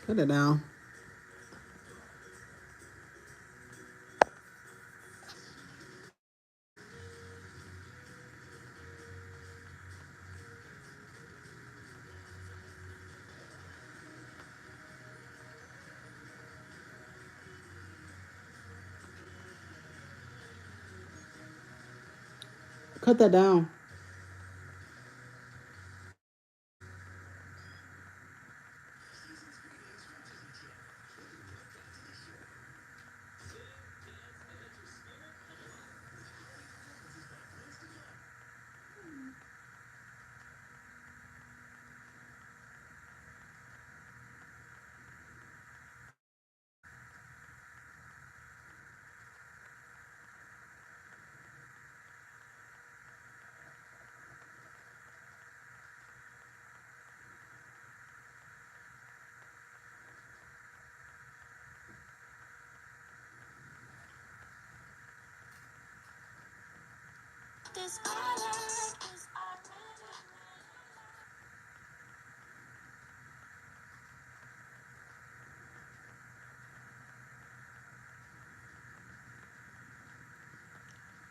Put it down. Cut that down.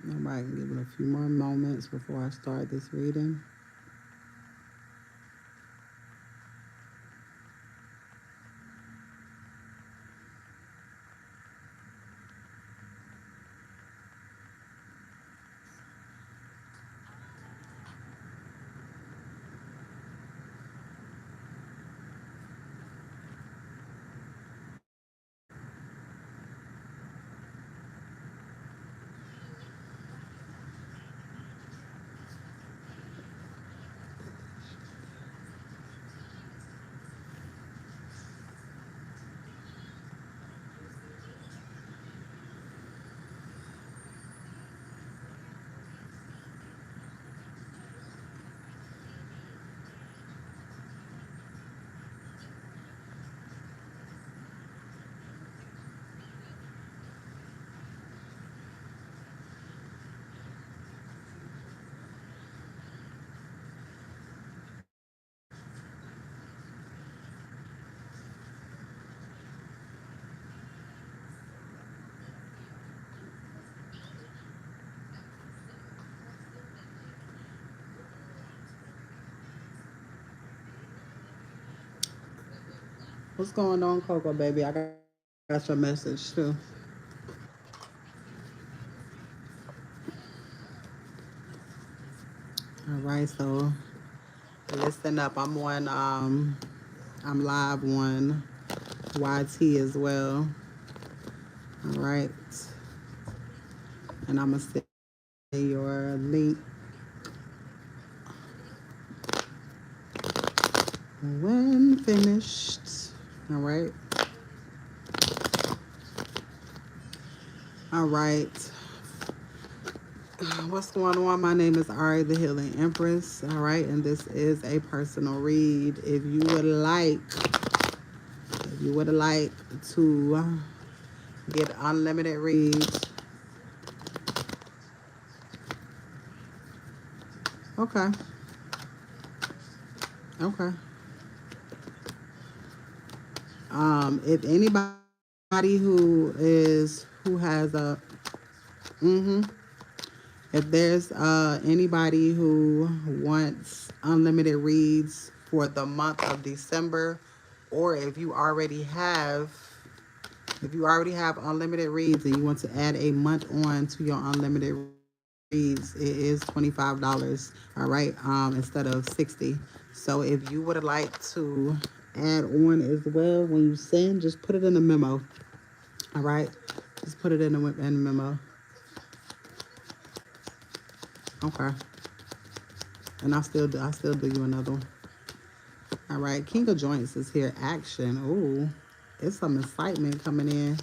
All right, give it a few more moments before I start this reading. What's going on, Coco, baby? I got your message too. All right, so listen up. I'm live on YT as well. All right. And I'm gonna send your link when finished. All right. All right. What's going on? My name is Ari, the Healing Empress. All right, and this is a personal read. If you would like to get unlimited reads, okay, okay. If anybody who has a, if there's anybody who wants unlimited reads for the month of December, or if you already have unlimited reads and you want to add a month on to your unlimited reads, it is $25. All right, instead of 60. So if you would like to add on as well when you send, just put it in a memo. All right, just put it in a memo. Okay, and I still do you another one. All right, King of Joints is here. Action. Ooh, it's some excitement coming in.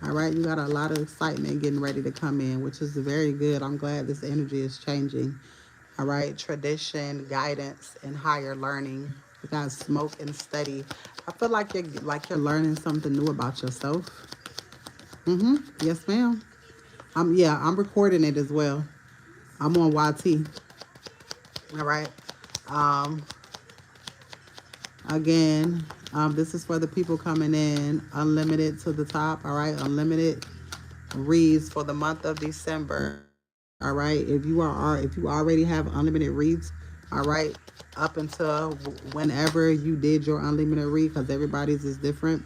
All right, you got a lot of excitement getting ready to come in, which is very good. I'm glad this energy is changing. All right, tradition, guidance, and higher learning. You got smoke and steady. I feel like you're learning something new about yourself. Yes, ma'am. I'm recording it as well. I'm on YT. All right. Um, Again, This is for the people coming in. Unlimited to the top. All right. Unlimited reads for the month of December. All right. If you already have unlimited reads, all right, up until whenever you did your unlimited read, because everybody's is different.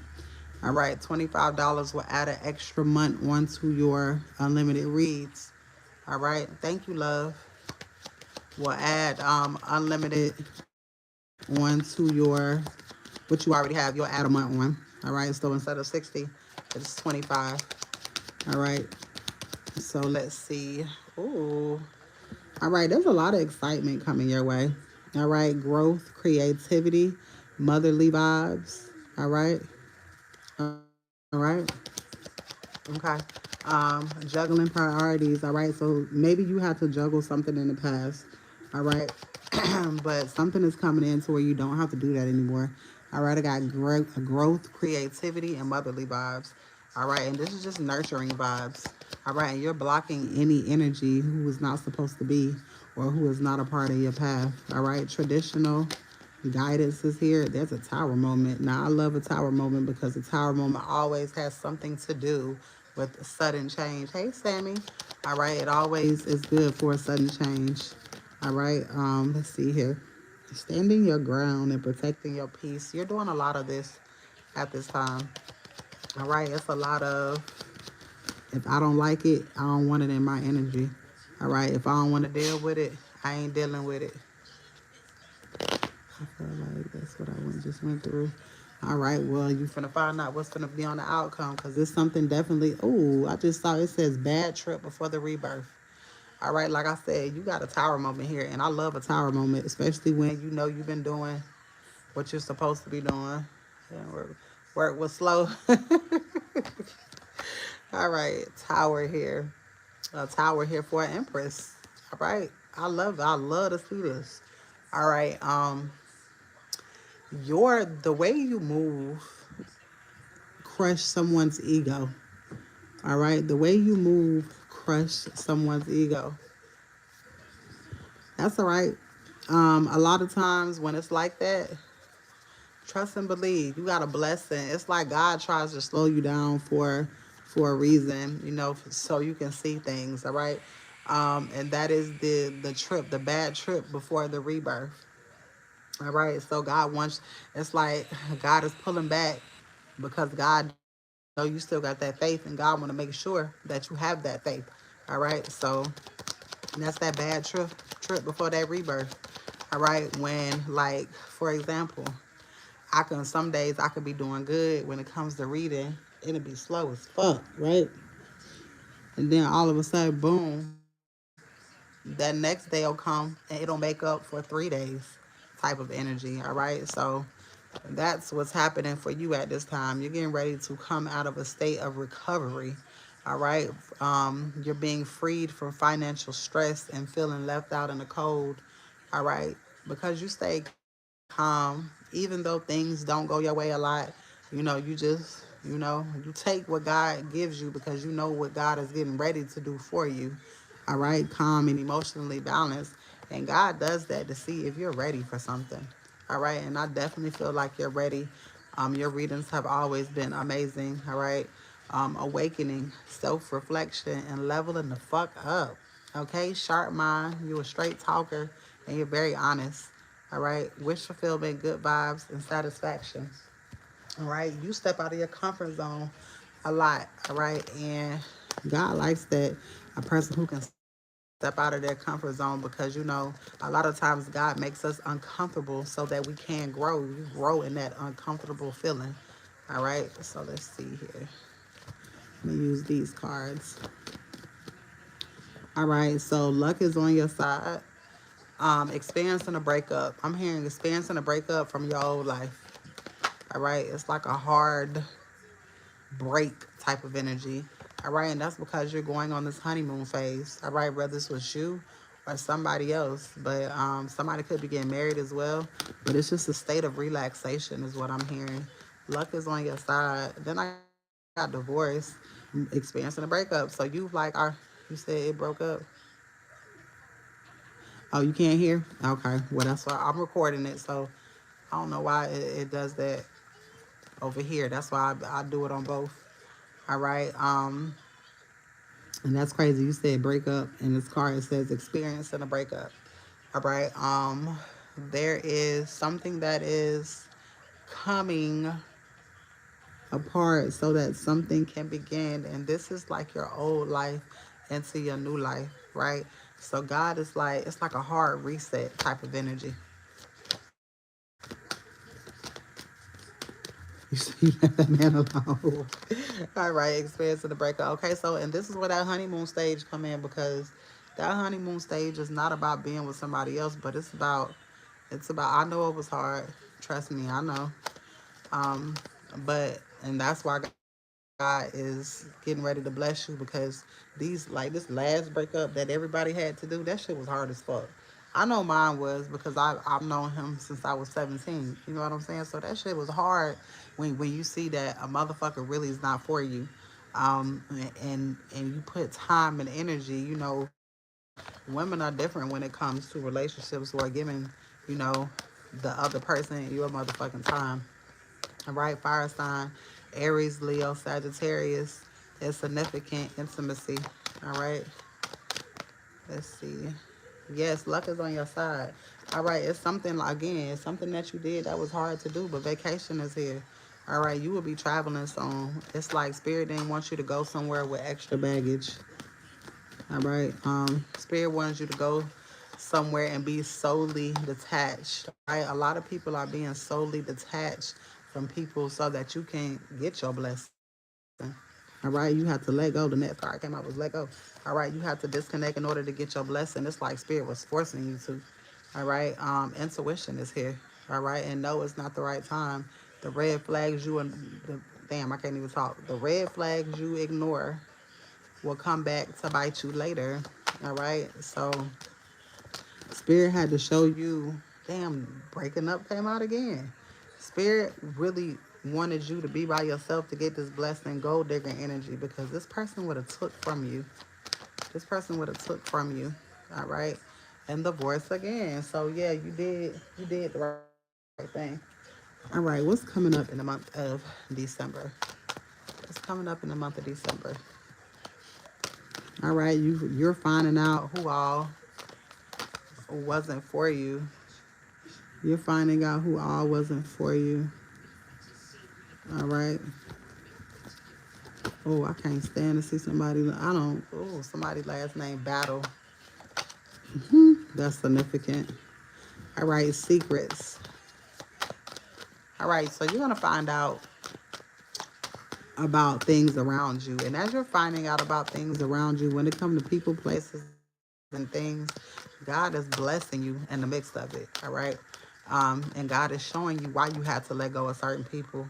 All right, $25 will add an extra month onto your unlimited reads. All right, thank you, love. We'll add unlimited onto your what you already have. You'll add a month one. All right, so instead of 60, it's 25. All right, so let's see. Ooh, all right, there's a lot of excitement coming your way. All right, growth, creativity, motherly vibes. All right, all right. Okay. Juggling priorities. All right. So maybe you had to juggle something in the past. All right. But something is coming in to where you don't have to do that anymore. All right. I got growth, creativity, and motherly vibes. All right. And this is just nurturing vibes. All right. And you're blocking any energy who is not supposed to be or who is not a part of your path. All right. Traditional guidance is here. There's a tower moment. Now, I love a tower moment because a tower moment always has something to do with sudden change. Hey, Sammy. All right. It always is good for a sudden change. All right. Let's see here. Standing your ground and protecting your peace. You're doing a lot of this at this time. All right. It's a lot of, if I don't like it, I don't want it in my energy. All right. If I don't want to deal with it, I ain't dealing with it. I feel like that's what just went through. All right, well, you finna find out what's gonna be on the outcome because it's something definitely. Oh, I just saw it says bad trip before the rebirth. All right, like I said, you got a tower moment here, and I love a tower moment, especially when you know you've been doing what you're supposed to be doing. And work was slow. All right, tower here, a tower here for an empress. All right, I love to see this. All right, the way you move crush someone's ego. All right, the way you move crush someone's ego. That's all right. A lot of times when it's like that, trust and believe. You got a blessing. It's like God tries to slow you down for a reason, so you can see things. All right, and that is the trip, the bad trip before the rebirth. All right, so God wants. It's like God is pulling back because God know you still got that faith, and God want to make sure that you have that faith. All right, so that's that bad trip before that rebirth. All right, when, like, for example, some days I could be doing good when it comes to reading, it'll be slow as fuck, right? And then all of a sudden, boom, that next day will come and it'll make up for 3 days type of energy. All right, so that's what's happening for you at this time. You're getting ready to come out of a state of recovery. All right. You're being freed from financial stress and feeling left out in the cold. All right. Because you stay calm, even though things don't go your way a lot, you take what God gives you because you know what God is getting ready to do for you. All right. Calm and emotionally balanced. And God does that to see if you're ready for something. All right. And I definitely feel like you're ready. Your readings have always been amazing. All right. Awakening, self reflection, and leveling the fuck up. Okay. Sharp mind. You're a straight talker and you're very honest. All right. Wish fulfillment, good vibes, and satisfaction. All right. You step out of your comfort zone a lot. All right. And God likes that, a person who can step out of their comfort zone because, a lot of times God makes us uncomfortable so that we can grow. You grow in that uncomfortable feeling. All right. So let's see here. Let me use these cards. All right. So luck is on your side. Experiencing a breakup. I'm hearing experiencing a breakup from your old life. All right. It's like a hard break type of energy. All right, and that's because you're going on this honeymoon phase. All right, whether this was you or somebody else, but somebody could be getting married as well. But it's just a state of relaxation, is what I'm hearing. Luck is on your side. Then I got divorce, experiencing a breakup. So you said it broke up. Oh, you can't hear? Okay, well that's why I'm recording it. So I don't know why it does that. over here. That's why I do it on both. All right. And that's crazy. You said breakup, and this card it says experience and a breakup. All right. There is something that is coming apart so that something can begin, and this is like your old life into your new life, right? So God is like, it's like a hard reset type of energy. You let that man alone. All right, experience of the breakup. Okay, so and this is where that honeymoon stage come in, because that honeymoon stage is not about being with somebody else, but it's about I know it was hard. Trust me, I know. Um, but and that's why God is getting ready to bless you, because this last breakup that everybody had to do, that shit was hard as fuck. I know mine was, because I've known him since I was 17. You know what I'm saying? So that shit was hard when you see that a motherfucker really is not for you. And you put time and energy, women are different when it comes to relationships or giving, you know, the other person your motherfucking time. All right, fire sign, Aries, Leo, Sagittarius. It's significant intimacy. All right, let's see. Yes, luck is on your side. All right, it's something, again, it's something that you did that was hard to do, but vacation is here. All right, you will be traveling soon. It's like Spirit didn't want you to go somewhere with extra baggage. All right, Spirit wants you to go somewhere and be solely detached. Right, a lot of people are being solely detached from people so that you can get your blessing. All right, you have to let go. The next card came out was let go. All right, you have to disconnect in order to get your blessing. It's like Spirit was forcing you to. All right, intuition is here. All right, and no, it's not the right time. The red flags you and the damn, I can't even talk. The red flags you ignore will come back to bite you later. All right, so Spirit had to show you. Damn, breaking up came out again. Spirit really wanted you to be by yourself to get this blessing, gold digger energy, because this person would have took from you. This person would have took from you. All right, and the voice again. So yeah, you did the right thing. All right, what's coming up in the month of December? What's coming up in the month of December? All right, you're finding out who all wasn't for you. You're finding out who all wasn't for you. All right. Oh, I can't stand to see somebody. I don't. Oh, somebody last name Battle. That's significant. All right, secrets. All right, so you're gonna find out about things around you, and as you're finding out about things around you, when it comes to people, places, and things, God is blessing you in the midst of it. All right, and God is showing you why you had to let go of certain people.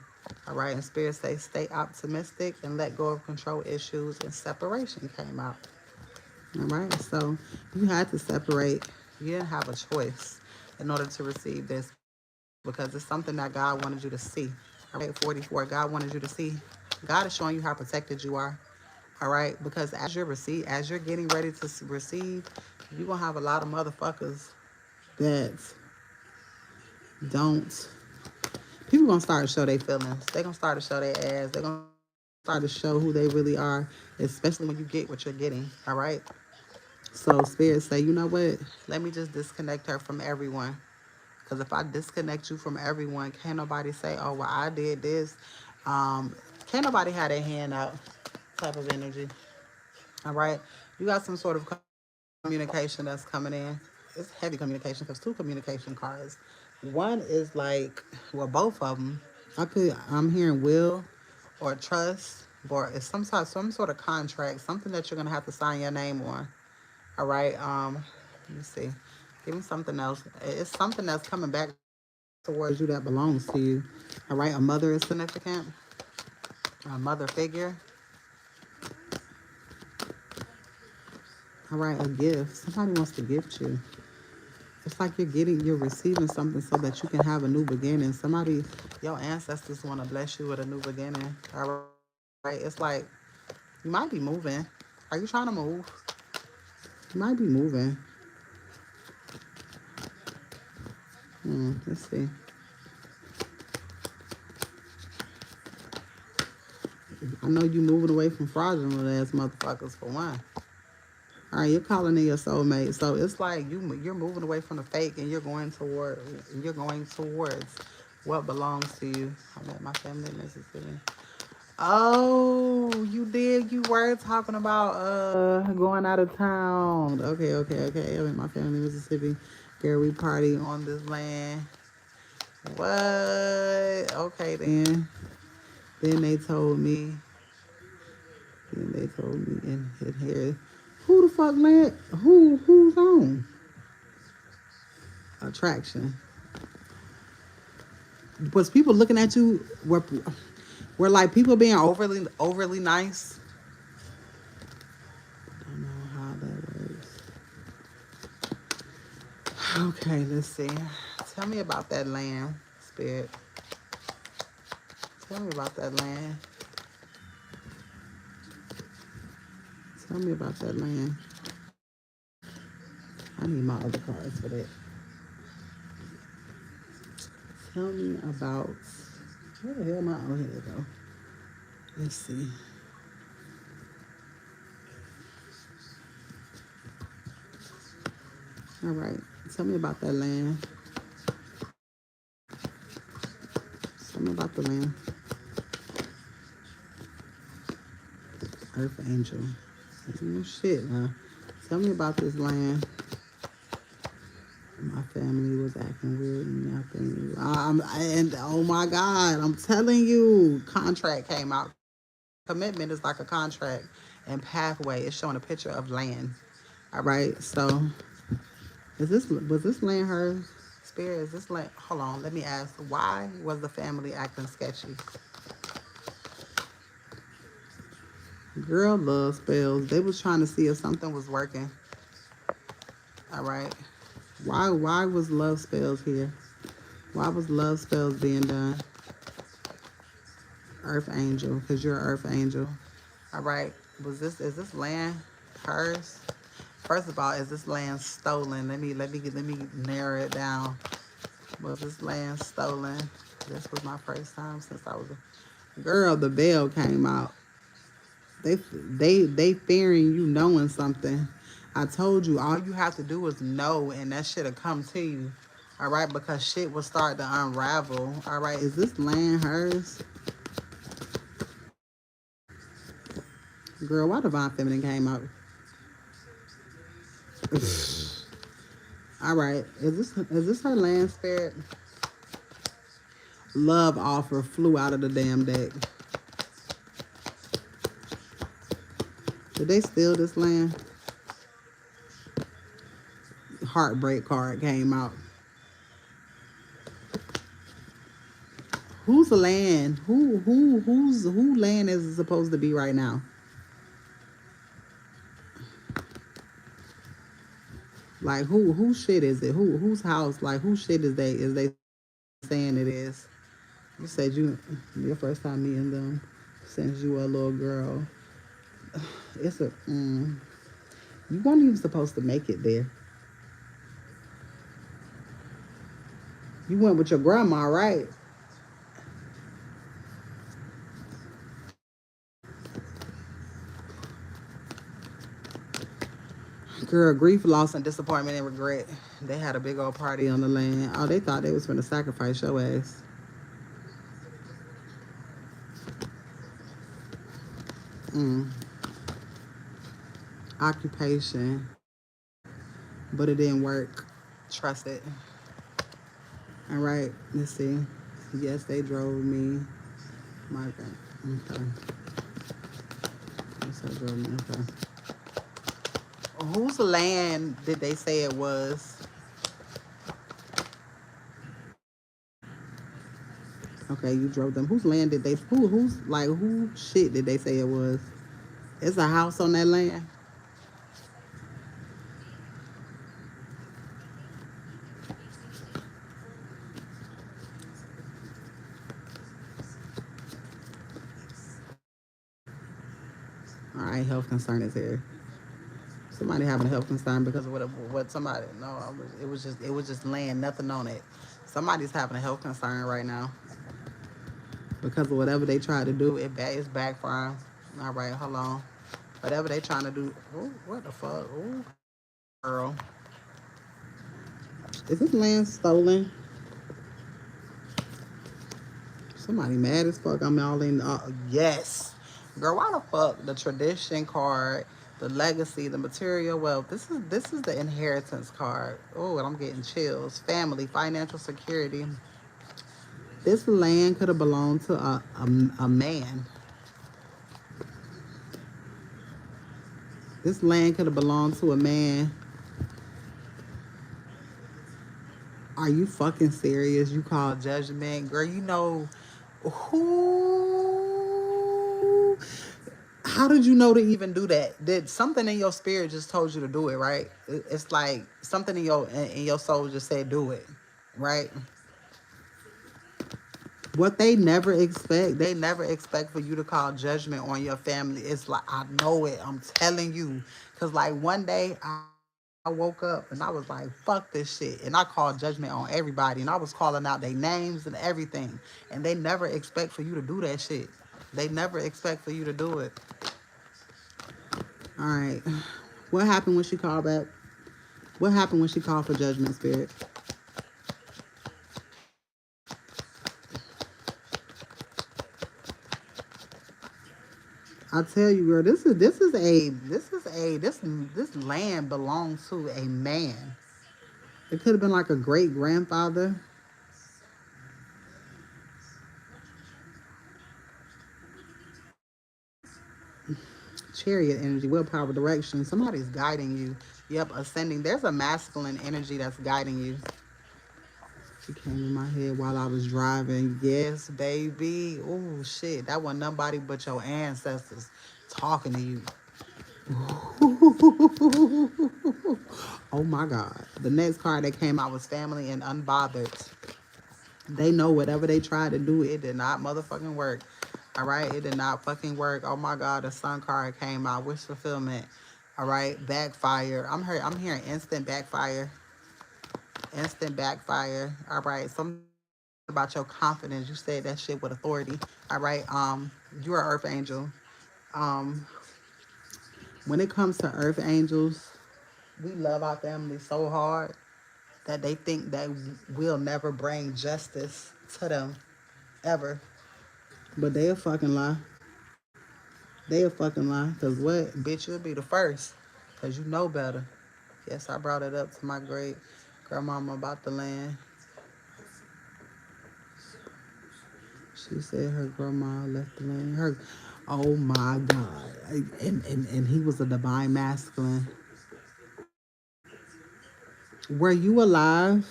All right, and Spirit say stay optimistic and let go of control issues, and separation came out. All right, so you had to separate. You didn't have a choice in order to receive this, because it's something that God wanted you to see. All right, 44, God wanted you to see. God is showing you how protected you are. All right, because as you're getting ready to receive, you're gonna have a lot of motherfuckers that don't. People gonna start to show their feelings. They're gonna start to show their ass. They're gonna start to show who they really are, especially when you get what you're getting. All right. So Spirit say, you know what? Let me just disconnect her from everyone. Because if I disconnect you from everyone, can't nobody say, oh, well, I did this. Can't nobody have their hand out type of energy. All right. You got some sort of communication that's coming in. It's heavy communication, because two communication cards. One is like, well, both of them. I'm hearing will or trust, or it's some sort of contract, something that you're gonna have to sign your name on. All right. Let me see. Give me something else. It's something that's coming back towards you that belongs to you. All right. A mother is significant. A mother figure. All right. A gift. Somebody wants to gift you. It's like you're receiving something so that you can have a new beginning. Your ancestors want to bless you with a new beginning. All right. It's like you might be moving. Are you trying to move? You might be moving. Let's see. I know you moving away from fraudulent ass motherfuckers for one. All right, you're calling in your soulmate, so it's like you're moving away from the fake and you're going towards what belongs to you. I met my family in Mississippi. Oh, you did. You were talking about going out of town. Okay. I met my family in Mississippi. Girl, we party on this land. What? Okay then. Then they told me. And here, who the fuck land? Who's on attraction? Was people looking at you? Were like people being overly nice? I don't know how that works. Okay, let's see. Tell me about that land, spirit. Tell me about that land. Tell me about that land. I need my other cards for that. Tell me about. Where the hell am I? Oh, here they go. Let's see. All right. Tell me about that land. Tell me about the land. Earth Angel. No shit, huh? Tell me about this land. My family was acting weird and nothing. And oh my God, I'm telling you, contract came out. Commitment is like a contract, and pathway is showing a picture of land. All right, so was this land hers? Spirit, is this land? Hold on, let me ask. Why was the family acting sketchy? Girl, love spells. They was trying to see if something was working. All right. Why was love spells here? Why was love spells being done? Earth Angel, because you're an Earth Angel. All right. Is this land hers? First of all, is this land stolen? Let me narrow it down. Was this land stolen? This was my first time since I was a girl. The bell came out. They fearing you knowing something. I told you all you have to do is know, and that shit'll come to you. All right, because shit will start to unravel. All right, is this land hers? Girl, why Divine Feminine came out? All right, is this her land, spirit? Love offer flew out of the damn deck. Did they steal this land? Heartbreak card came out. Whose land? Who land is it supposed to be right now? Like who shit is it? Whose house? Like whose shit is they saying it is? You said your first time meeting them since you were a little girl. It's a you weren't even supposed to make it there. You went with your grandma, right? Girl, grief, loss, and disappointment and regret. They had a big old party on the land. Oh, they thought they was gonna sacrifice your ass. Occupation, but it didn't work. Trust it. All right, let's see. Yes, they drove me. My God. Okay. Yes, they drove me. Okay. Whose land did they say it was? Okay, you drove them. Whose land did they? Who shit did they say it was? It's a house on that land. All right, health concern is here. Somebody having a health concern because of what somebody. No, it was just land, nothing on it. Somebody's having a health concern right now. Because of whatever they try to do, it's backfiring. All right, hold on. Whatever they trying to do. Oh, what the fuck? Oh, girl. Is this land stolen? Somebody mad as fuck. I'm all in. Yes. Girl, why the fuck? The tradition card, the legacy, the material wealth. This is the inheritance card. Oh, and I'm getting chills. Family, financial security. This land could have belonged to a man. This land could have belonged to a man. Are you fucking serious? You call judgment? Girl, you know who? How did you know to even do that? Did something in your spirit just told you to do it, right? It's like something in your soul just said do it, right? What they never expect for you to call judgment on your family. It's like, I know it. I'm telling you. Because, like, one day I woke up and I was like, fuck this shit. And I called judgment on everybody. And I was calling out their names and everything. And they never expect for you to do that shit. They never expect for you to do it. All right. What happened when she called back? What happened when she called for judgment, spirit? I tell you, girl, this land belongs to a man. It could have been like a great grandfather. Chariot energy, willpower, direction. Somebody's guiding you. Yep, ascending. There's a masculine energy that's guiding you. She came in my head while I was driving. Yes, baby. Oh shit, that wasn't nobody but your ancestors talking to you. Oh my God. The next card that came out was family and unbothered. They know whatever they tried to do, it did not motherfucking work. All right, it did not fucking work. Oh my God, the sun card came out. Wish fulfillment. All right, backfire. I'm hearing instant backfire. Instant backfire. All right, something about your confidence. You said that shit with authority. All right, you're an earth angel. Um, when it comes to earth angels, we love our family so hard that they think that we'll never bring justice to them ever. But they a fucking lie. They a fucking lie. Cause what? Bitch, you'll be the first. Cause you know better. Yes, I brought it up to my great grandmama about the land. She said her grandma left the land. Oh my God. And he was a divine masculine. Were you alive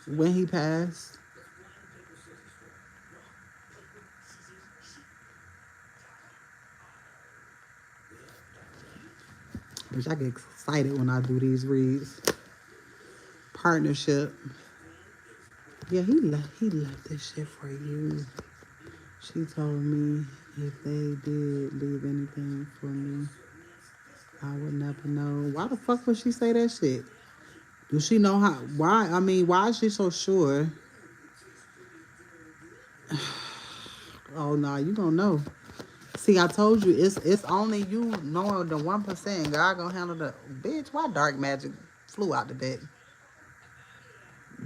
when he passed? Which I get excited when I do these reads. Partnership. Yeah, he left this shit for you. She told me if they did leave anything for me, I would never know. Why the fuck would she say that shit? Do she know how? Why? I mean, why is she so sure? Oh no, you gonna know. See, I told you it's only you knowing the 1%. God gonna handle the bitch. Why dark magic flew out the deck?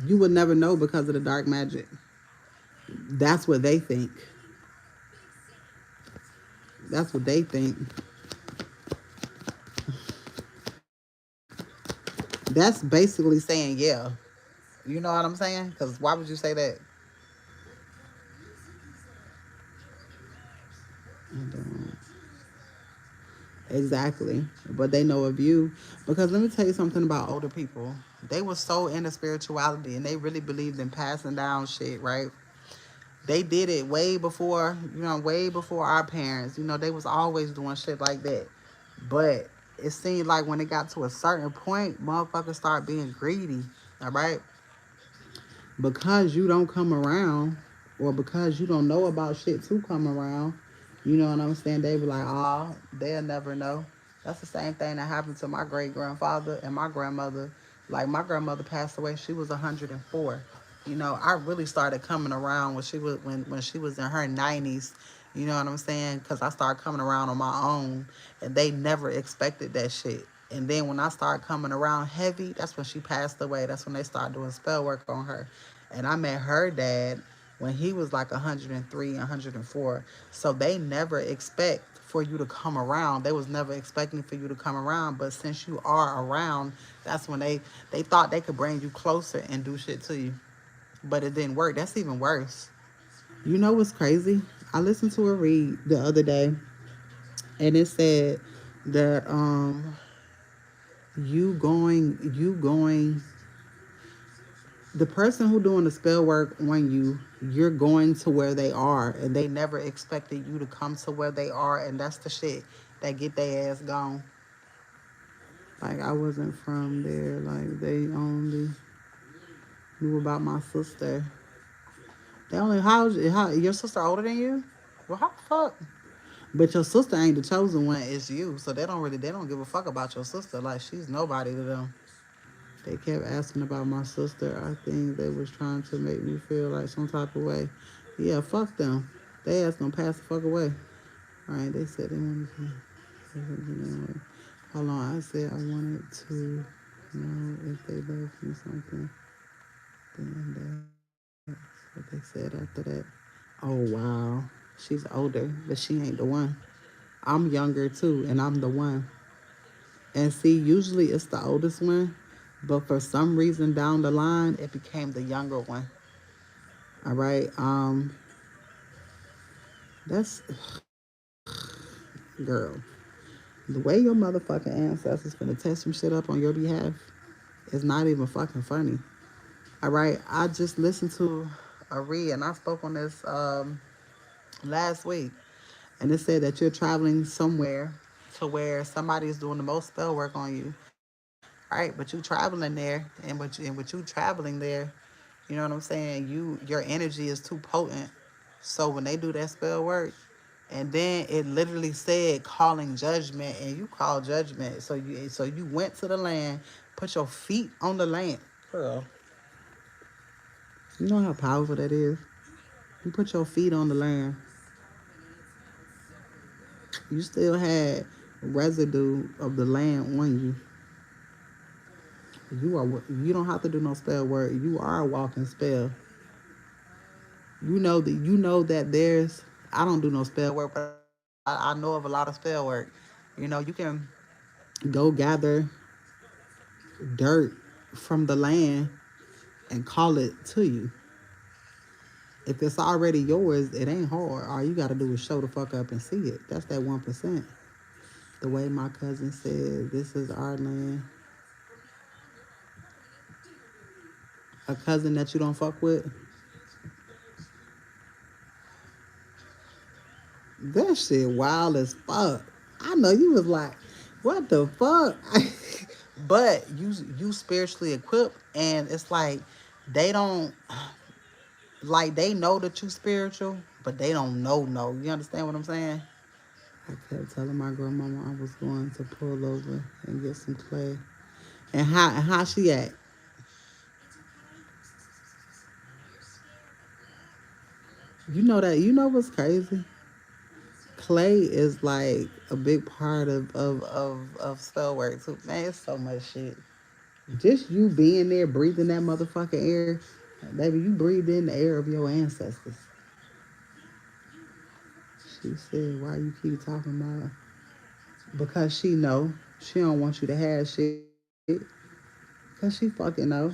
You would never know because of the dark magic. That's what they think. That's what they think. That's basically saying yeah. You know what I'm saying? Because why would you say that? Exactly. But they know of you. Because let me tell you something about older people. They were so into spirituality and they really believed in passing down shit, right? They did it way before our parents. They was always doing shit like that. But it seemed like when it got to a certain point, motherfuckers start being greedy. All right? Because you don't come around or because you don't know about shit to come around, you know what I'm saying? They be like, oh, they'll never know. That's the same thing that happened to my great grandfather and my grandmother. Like, my grandmother passed away, she was 104. You know, I really started coming around when she was in her 90s. You know what I'm saying? Because I started coming around on my own, and they never expected that shit. And then when I started coming around heavy, that's when she passed away. That's when they started doing spell work on her. And I met her dad when he was like 103, 104. So they never expect for you to come around. They was never expecting for you to come around. But since you are around, that's when they thought they could bring you closer and do shit to you, but it didn't work. That's even worse. You know what's crazy? I listened to a read the other day, and it said that you going the person who doing the spell work on you, you're going to where they are, and they never expected you to come to where they are, and that's the shit that get their ass gone. Like I wasn't from there. Like they only knew about my sister. They only how your sister older than you? Well, how the fuck? But your sister ain't the chosen one, it's you. So they don't give a fuck about your sister. Like she's nobody to them. They kept asking about my sister. I think they was trying to make me feel like some type of way. Yeah, fuck them. They ass gonna pass the fuck away. Alright, they said they wanted to hold on, I said I wanted to know if they loved me something. Then that's what they said after that. Oh wow. She's older, but she ain't the one. I'm younger too, and I'm the one. And see, usually it's the oldest one, but for some reason down the line, it became the younger one. All right. That's girl. The way your motherfucking ancestors finna test some shit up on your behalf is not even fucking funny. All right. I just listened to a read, and I spoke on this last week, and it said that you're traveling somewhere to where somebody is doing the most spell work on you. Right, but you traveling there, and with you traveling there, you know what I'm saying? Your energy is too potent. So when they do that spell work, and then it literally said calling judgment, and you call judgment. So you went to the land, put your feet on the land, girl. You know how powerful that is. You put your feet on the land. You still had residue of the land on you. You don't have to do no spell work. You are a walking spell. You know that there's I don't do no spell work, but I know of a lot of spell work. You can go gather dirt from the land and call it to you. If it's already yours, it ain't hard. All you gotta do is show the fuck up and see it. That's that 1%. The way my cousin said, this is our land. A cousin that you don't fuck with, that shit wild as fuck. I know you was like, what the fuck? But you spiritually equipped, and it's like they don't they know that you spiritual, but they don't know. No, you understand what I'm saying? I kept telling my grandmama I was going to pull over and get some clay. And how she act? You know what's crazy? Clay is like a big part of spell work too. Man, it's so much shit. Just you being there, breathing that motherfucking air, baby, you breathe in the air of your ancestors. She said, "Why you keep talking about?" Because she know she don't want you to have shit. Cause she fucking know.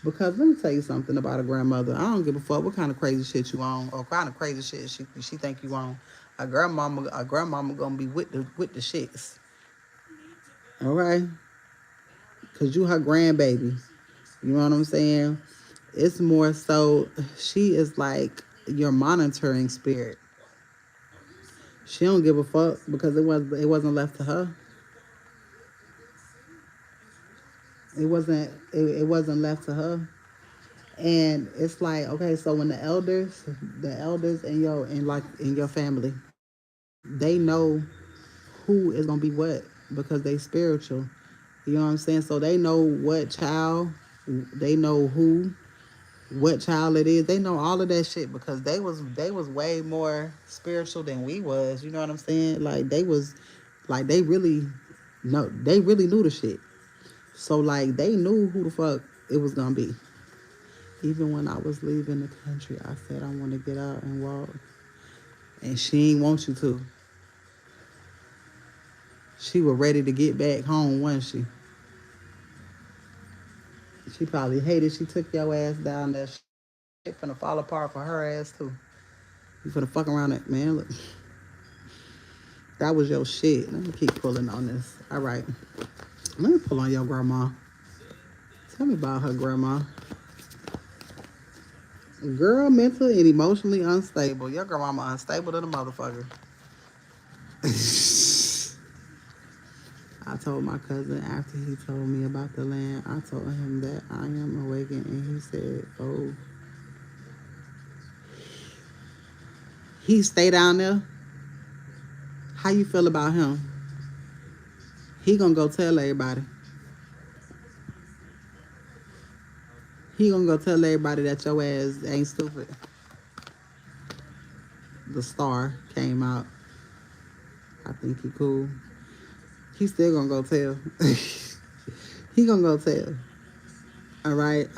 Because let me tell you something about a grandmother. I don't give a fuck what kind of crazy shit you on or kind of crazy shit she think you on. A grandmama gonna be with the shits. All right, cause you her grandbaby. You know what I'm saying? It's more so she is like your monitoring spirit. She don't give a fuck because it wasn't left to her. It wasn't left to her. And it's like, okay, so when the elders in your family, they know who is gonna be what because they spiritual. You know what I'm saying? So they know what child, they know who, what child it is. They know all of that shit because they was way more spiritual than we was. You know what I'm saying? Like they was, like they really, no, they really knew the shit. So like they knew who the fuck it was gonna be. Even when I was leaving the country, I said I want to get out and walk, and she ain't want you to. She was ready to get back home, wasn't she? She probably hated she took your ass down there. Shit finna fall apart for her ass too. You finna fuck around it, man. Look, that was your shit. Let me keep pulling on this. All right. Let me pull on your grandma. Tell me about her grandma. Girl, mentally and emotionally unstable. Your grandmama unstable than a motherfucker. I told my cousin after he told me about the land, I told him that I am awakened, and he said, oh, he stay down there. How you feel about him? He gonna go tell everybody. He gonna go tell everybody that your ass ain't stupid. The star came out. I think he cool. He still gonna go tell. He gonna go tell. All right.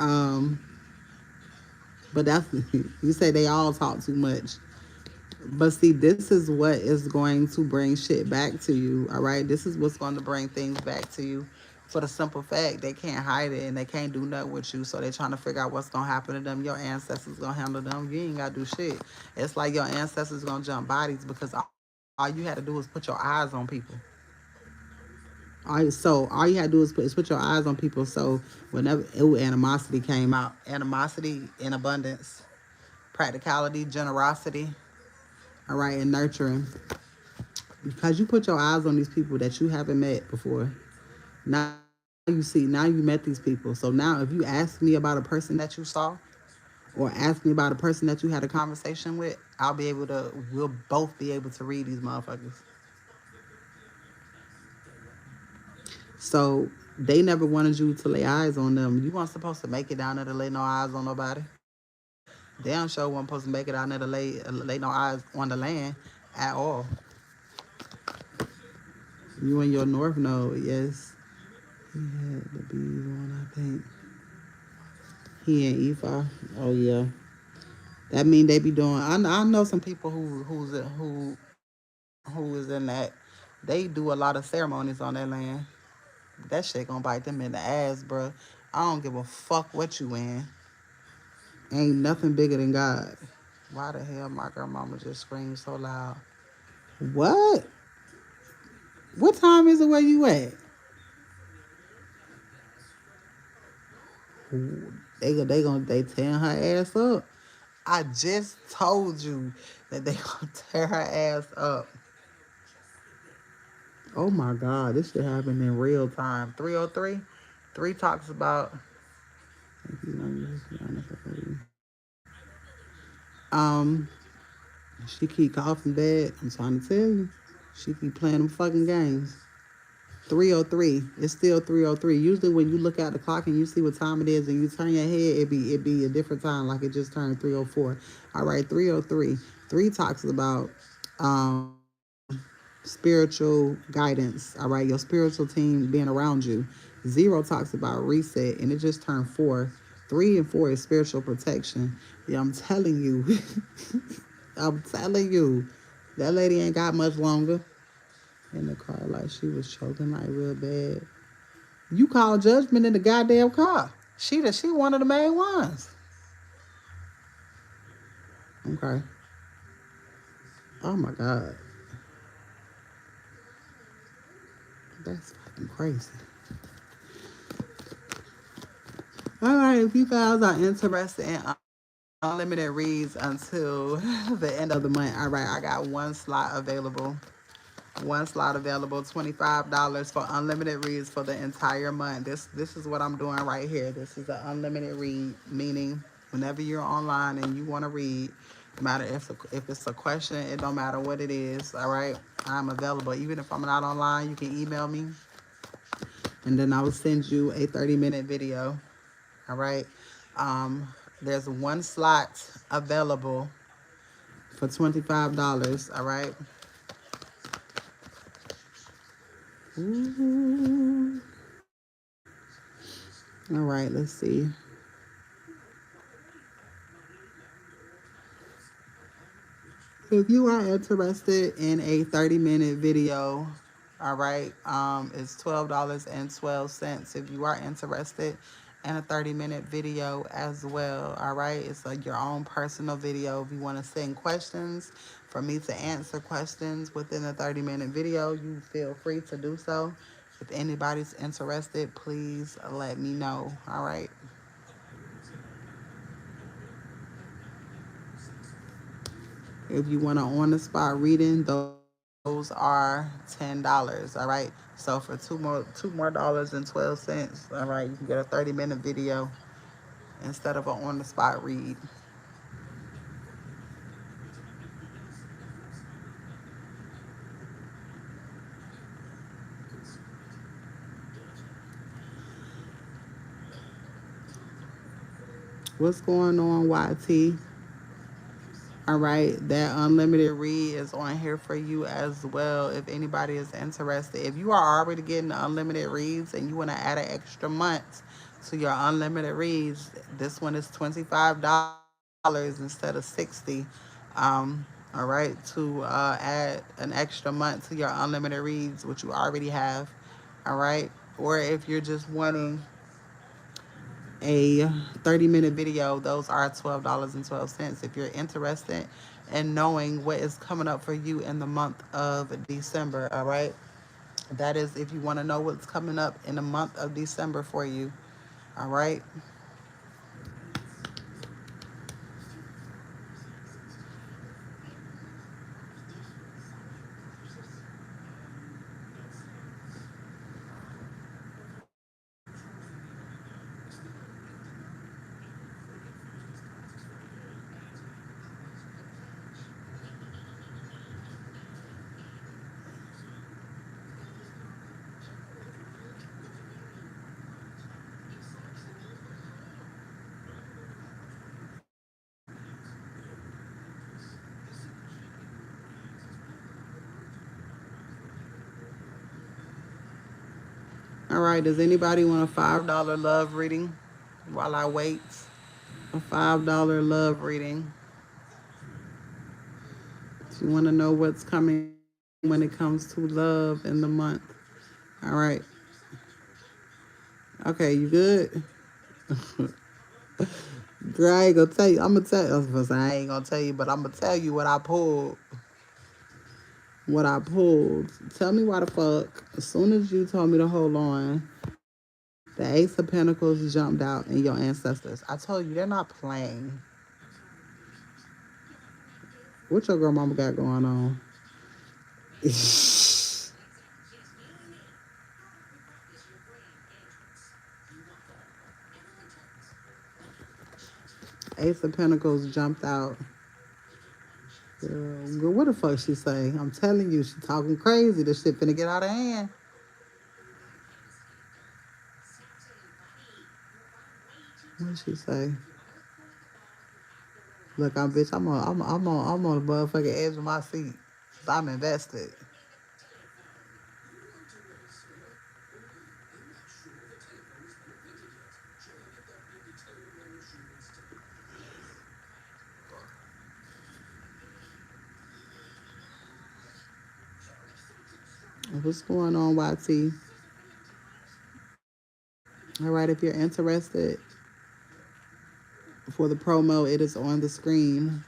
But that's you say they all talk too much. But see, this is what is going to bring shit back to you. All right. This is what's going to bring things back to you. For the simple fact they can't hide it and they can't do nothing with you. So they're trying to figure out what's gonna happen to them. Your ancestors gonna handle them. You ain't gotta do shit. It's like your ancestors gonna jump bodies because all you had to do is put your eyes on people. So all you had to do is put your eyes on people. So whenever animosity came out, animosity in abundance, practicality, generosity, all right, and nurturing. Because you put your eyes on these people that you haven't met before. Now now you met these people. So now if you ask me about a person that you saw or ask me about a person that you had a conversation with, we'll both be able to read these motherfuckers. So they never wanted you to lay eyes on them. You weren't supposed to make it down there to lay no eyes on nobody. Damn sure wasn't supposed to make it down there to lay no eyes on the land at all. You and your North Node, yes. He had the bees on, I think. He and Ifa. Oh yeah. That mean they be doing. I know some people who is in that. They do a lot of ceremonies on that land. That shit gonna bite them in the ass, bro. I don't give a fuck what you in. Ain't nothing bigger than God. Why the hell my grandmama just screamed so loud? What? What time is it where you at? They tearing her ass up. I just told you that they gonna tear her ass up. Oh my God, this shit happened in real time. 303. 3 talks about um she keep coughing bad. I'm trying to tell you. She keep playing them fucking games. 303. It's still 303. Usually when you look at the clock and you see what time it is and you turn your head, it be a different time, like it just turned 304. All right, 303. 3 talks about spiritual guidance. All right, your spiritual team being around you. 0 talks about reset, and it just turned 4. 3 and 4 is spiritual protection. Yeah, I'm telling you. I'm telling you. That lady ain't got much longer. In the car, like she was choking like real bad. You call judgment in the goddamn car. She one of the main ones. Okay. Oh my God. That's fucking crazy. All right, if you guys are interested in unlimited reads until the end of the month, all right, I got one slot available. $25 for unlimited reads for the entire month. This is what I'm doing right here. This is an unlimited read, meaning whenever you're online and you want to read, no matter if it's a question, it don't matter what it is, all right? I'm available. Even if I'm not online, you can email me, and then I will send you a 30-minute video, all right? There's one slot available for $25. All right. Ooh. All right, let's see. If you are interested in a 30-minute video, all right, it's $12.12. If you are interested in a 30-minute video as well, all right, it's like your own personal video. If you want to send questions for me to answer questions within a 30-minute video, you feel free to do so. If anybody's interested, please let me know, all right? If you want to on the spot reading, those are $10. All right. So for two more dollars and 12 cents. All right, you can get a 30-minute video instead of an on the spot read. What's going on, YT? All right, that unlimited read is on here for you as well. If anybody is interested, if you are already getting the unlimited reads and you want to add an extra month to your unlimited reads, this one is $25 instead of 60. All right, to add an extra month to your unlimited reads, which you already have. All right, or if you're just wanting a 30-minute video, those are $12.12. If you're interested in knowing what is coming up for you in the month of December, all right? That is if you want to know what's coming up in the month of December for you, all right? All right, does anybody want a $5 love reading while I wait? A $5 love reading. If you want to know what's coming when it comes to love in the month. All right. Okay, you good? Girl, I ain't gonna tell you. I'm gonna tell you. I ain't gonna tell you, but I'm gonna tell you what I pulled. What I pulled. Tell me why the fuck. As soon as you told me to hold on, the Ace of Pentacles jumped out in your ancestors. I told you they're not playing. What your grandmama got going on? Ace of Pentacles jumped out. Girl, what the fuck she say? I'm telling you, she talking crazy. This shit finna get out of hand. What she say? Look, I'm bitch. I'm on the motherfucking edge of my seat. I'm invested. What's going on, YT? All right, if you're interested for the promo, it is on the screen.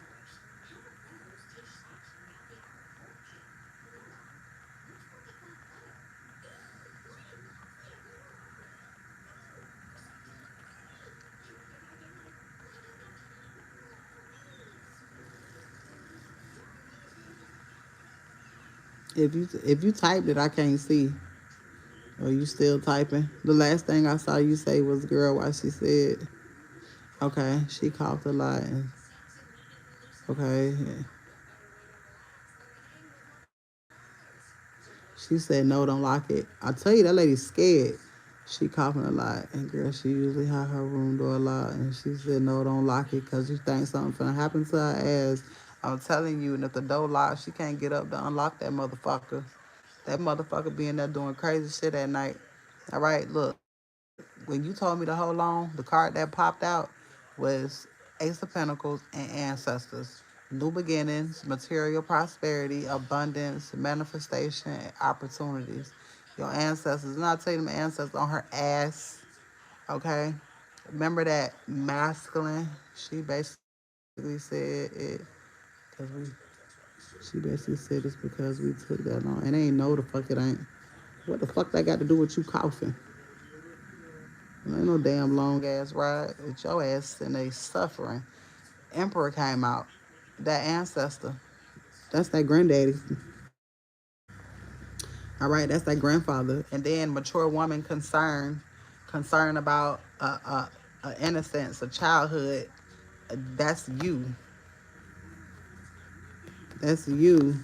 If you typed it, I can't see. Are you still typing? The last thing I saw you say was "girl." Why she said, "Okay." She coughed a lot. Okay. She said, "No, don't lock it." I tell you, that lady's scared. She coughing a lot, and girl, she usually have her room door locked, and she said, no, don't lock it, because you think something's gonna happen to her ass. I'm telling you, and if the door locked, she can't get up to unlock that motherfucker. That motherfucker be in there doing crazy shit at night. All right, look, when you told me to hold on, the card that popped out was Ace of Pentacles and Ancestors. New beginnings, material prosperity, abundance, manifestation, and opportunities. Your ancestors, and I'll tell you them ancestors on her ass, okay? Remember that masculine? She basically said it because she basically said it's because we took that long. And they ain't know the fuck it ain't. What the fuck that got to do with you coughing? Ain't no damn long ass ride. With your ass and they suffering. Emperor came out. That ancestor. That's that granddaddy. All right, that's that grandfather. And then mature woman concerned about innocence, a childhood. That's you. That's you.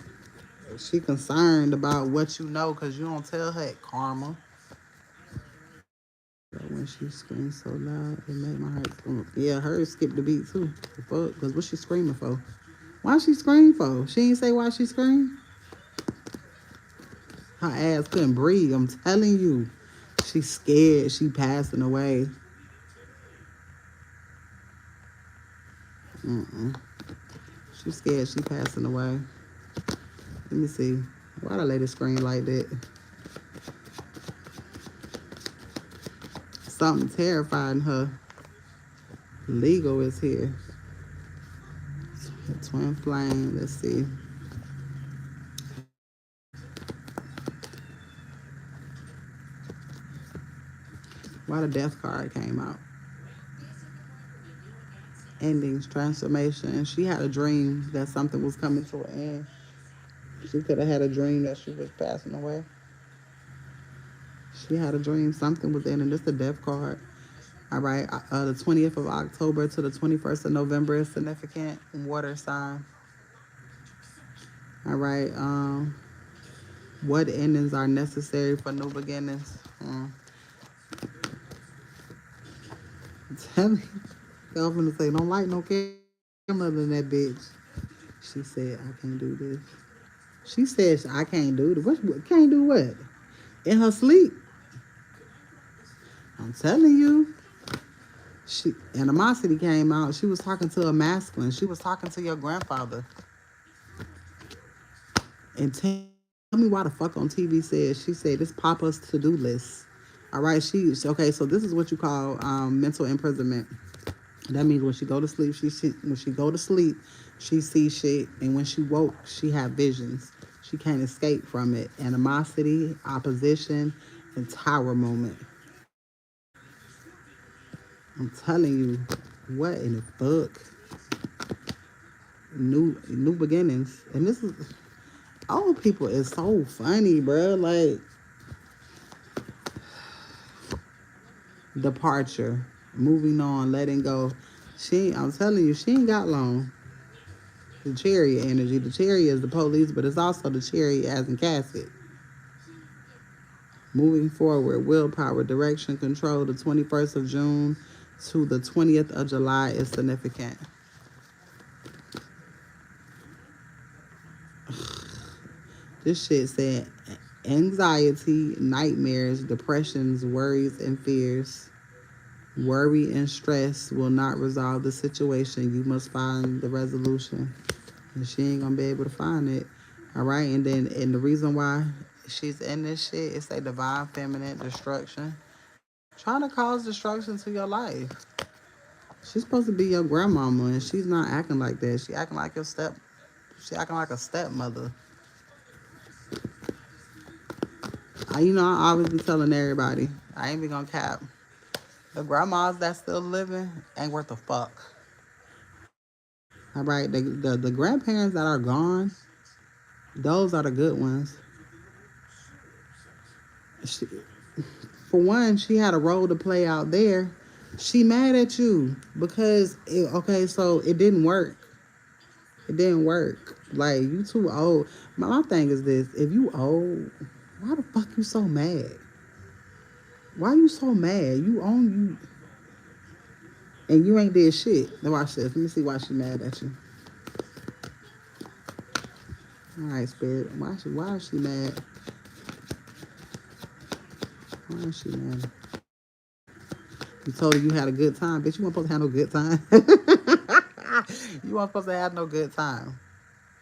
She concerned about what you know because you don't tell her karma. When she screams so loud, it make my heart scream. Yeah, hers skip the beat too. The fuck? Because what she screaming for? Why she scream for? She ain't say why she screamed. Her ass couldn't breathe. I'm telling you. She scared. She passing away. She scared. She passing away. Let me see. Why the lady scream like that? Something terrifying her. Legal is here. Twin flame. Let's see. Why the death card came out. Endings, transformation. She had a dream that something was coming to an end. She could have had a dream that she was passing away. She had a dream something was in, and this is the death card. All right, the 20th of October to the 21st of November is significant. Water sign. All right, what endings are necessary for new beginnings? Tell me. I'm gonna say, don't like no camera than that bitch. She said, I can't do this. She said, I can't do this. What can't do what? In her sleep. I'm telling you. Animosity came out. She was talking to a masculine. She was talking to your grandfather. And tell me why the fuck on TV said, she said, this Papa's to-do list. All right, okay, so this is what you call mental imprisonment. That means when she go to sleep, she sees shit, and when she woke, she had visions. She can't escape from it. Animosity, opposition, and tower moment. I'm telling you, what in the fuck? New beginnings, and this is old people is so funny, bro. Like departure, moving on, letting go. I'm telling you, she ain't got long. The chariot energy. The chariot is the police, but it's also the chariot as in casket. Moving forward, willpower, direction, control. The 21st of June to the 20th of July is significant. This shit said anxiety, nightmares, depressions, worries, and fears. Worry and stress will not resolve the situation. You must find the resolution. And she ain't gonna be able to find it. All right, and the reason why she's in this shit is a divine feminine destruction. Trying to cause destruction to your life. She's supposed to be your grandmama, and she's not acting like that. She acting like a stepmother. I always be telling everybody, I ain't be gonna cap. The grandmas that still living ain't worth a fuck. All right, the grandparents that are gone, those are the good ones. She, for one, she had a role to play out there. She mad at you because so it didn't work. It didn't work. Like you too old. My thing is this: if you old, why the fuck you so mad? Why you so mad? You own you, and you ain't did shit. Now watch this. Let me see why she mad at you. All right, Spirit. Why is she mad? Why is she mad? You told her you had a good time. Bitch, you weren't supposed to have no good time. You weren't supposed to have no good time.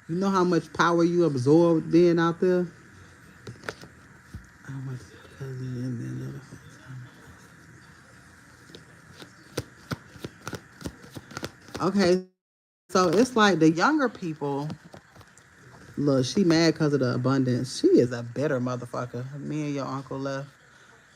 You know how much power you absorbed being out there? I went to my cousin and then okay, so it's like the younger people, look, she mad because of the abundance. She is a bitter motherfucker. Me and your uncle left.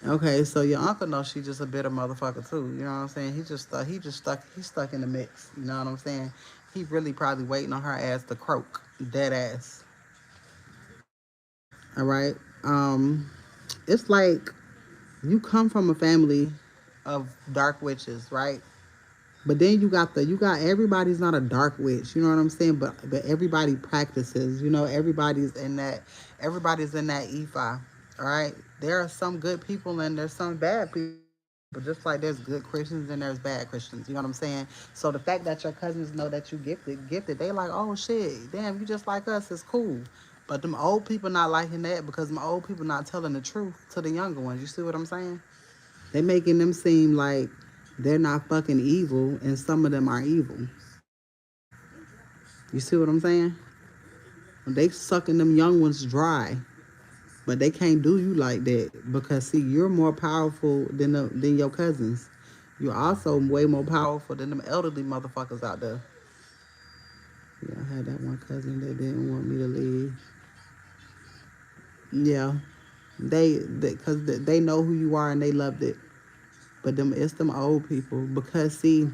Okay, so your uncle knows she just a bitter motherfucker too. You know what I'm saying? He's stuck in the mix. You know what I'm saying? He really probably waiting on her ass to croak, dead ass. All right. It's like you come from a family of dark witches, right? But then you got everybody's not a dark witch, you know what I'm saying? But everybody practices, everybody's in that Ephi. All right. There are some good people and there's some bad people. But just like there's good Christians and there's bad Christians, you know what I'm saying? So the fact that your cousins know that you gifted, they like, oh shit, damn, you just like us, it's cool. But them old people not liking that because them old people not telling the truth to the younger ones. You see what I'm saying? They making them seem like they're not fucking evil, and some of them are evil. You see what I'm saying? They sucking them young ones dry, but they can't do you like that because see, you're more powerful than your cousins. You're also way more powerful than them elderly motherfuckers out there. Yeah, I had that one cousin that didn't want me to leave. Yeah, because they know who you are and they loved it. But it's them old people because see,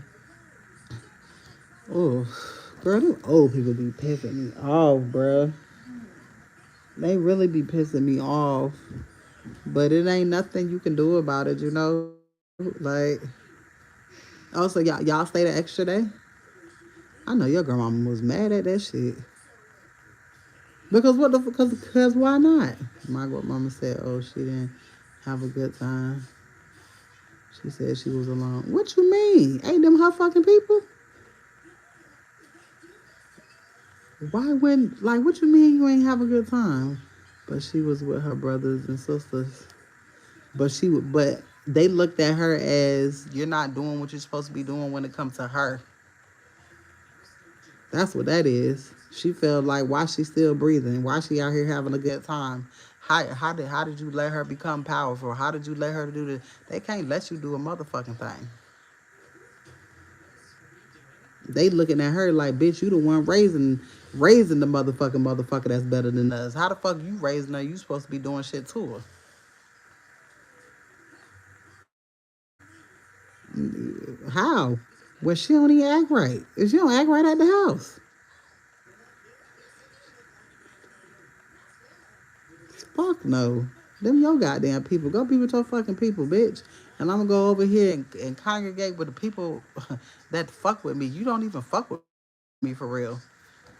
oh, girl, them old people be pissing me off, bruh. They really be pissing me off. But it ain't nothing you can do about it, you know? Like, oh, so y'all stayed an extra day? I know your grandmama was mad at that shit. Because what the because why not? My grandmama said, oh, she didn't have a good time. She said she was alone. What you mean? Ain't them her fucking people? Why wouldn't like what you mean you ain't have a good time? But she was with her brothers and sisters. But they looked at her as you're not doing what you're supposed to be doing when it comes to her. That's what that is. She felt like why she still breathing? Why she out here having a good time? How did you let her become powerful? How did you let her do this? They can't let you do a motherfucking thing. They looking at her like, bitch, you the one raising the motherfucker that's better than us. How the fuck you raising her? You supposed to be doing shit to her. How? Well, she don't even act right. She don't act right at the house. Fuck no. Them your goddamn people. Go be with your fucking people, bitch. And I'm gonna go over here and congregate with the people that fuck with me. You don't even fuck with me for real.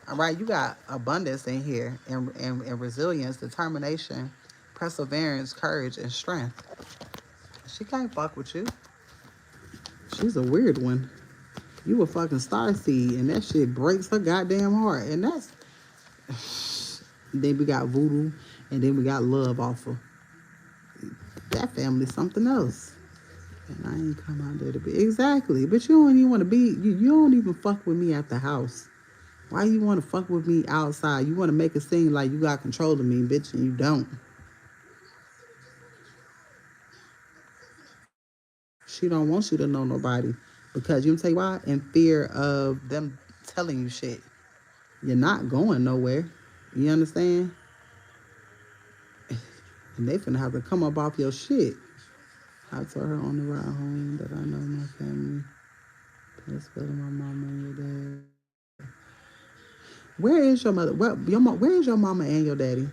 All right, you got abundance in here and resilience, determination, perseverance, courage, and strength. She can't fuck with you. She's a weird one. You a fucking star seed, and that shit breaks her goddamn heart. And that's then we got voodoo, and then we got love offer. That family's something else. And I ain't come out there to be exactly. But you don't even want to be. You don't even fuck with me at the house. Why you want to fuck with me outside? You want to make it seem like you got control of me, bitch, and you don't. She don't want you to know nobody because you know tell you why? In fear of them telling you shit. You're not going nowhere. You understand? And they finna have to come up off your shit. I told her on the ride home that I know my family. Let's go to my mama and your dad. Where is your mother? Where is your mama and your daddy?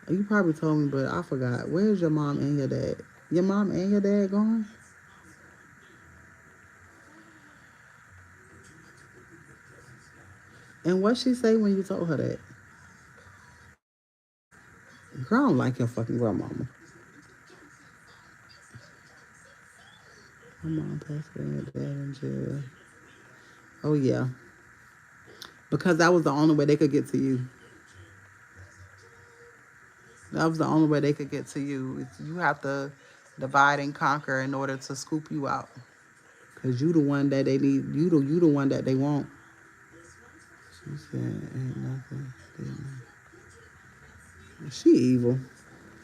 You probably told me, but I forgot. Where is your mom and your dad? Your mom and your dad gone? And what she say when you told her that? Girl, I don't like your fucking grandmama. Come on, Pastor and dad in jail. Oh yeah. Because that was the only way they could get to you. That was the only way they could get to you. You have to divide and conquer in order to scoop you out. Cause you the one that they need. You the one that they want. She said, "Ain't nothing." She evil.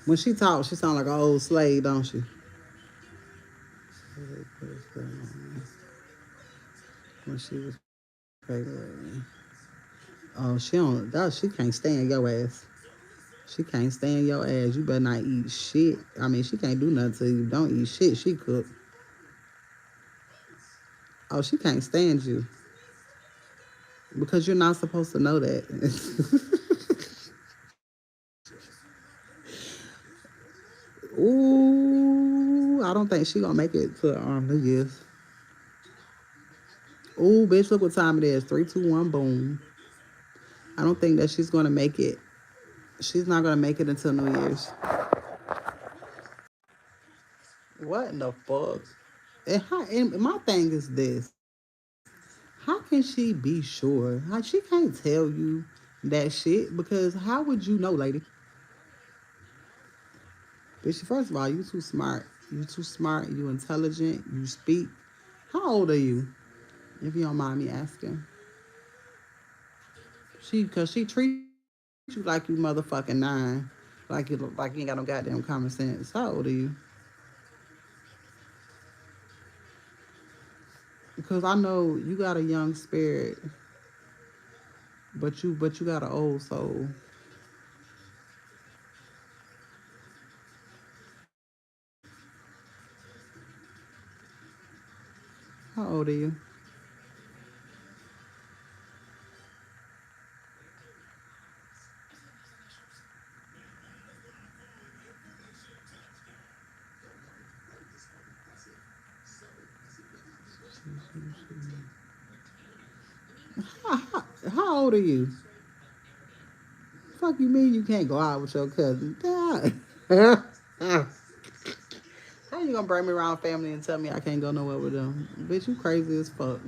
When she talks, she sound like an old slave, don't she? When she was pregnant. Oh, she don't. That she can't stand your ass. She can't stand your ass. You better not eat shit. I mean, she can't do nothing to you. Don't eat shit. She cook. Oh, she can't stand you because you're not supposed to know that. Ooh, I don't think she gonna make it to New Year's. Ooh, bitch, look what time it is. 3, 2, 1, boom. I don't think that she's gonna make it. She's not gonna make it until New Year's. What in the fuck? And my thing is this: how can she be sure? How she can't tell you that shit because how would you know, lady? Bitch, first of all, you too smart. You too smart. You intelligent. You speak. How old are you? If you don't mind me asking. Cause she treats you like you motherfucking 9. Like you ain't got no goddamn common sense. How old are you? Because I know you got a young spirit, but you got an old soul. How old are you? How old are you? Fuck you mean you can't go out with your cousin? God. How you gonna bring me around family and tell me I can't go nowhere with them? Bitch, you crazy as fuck.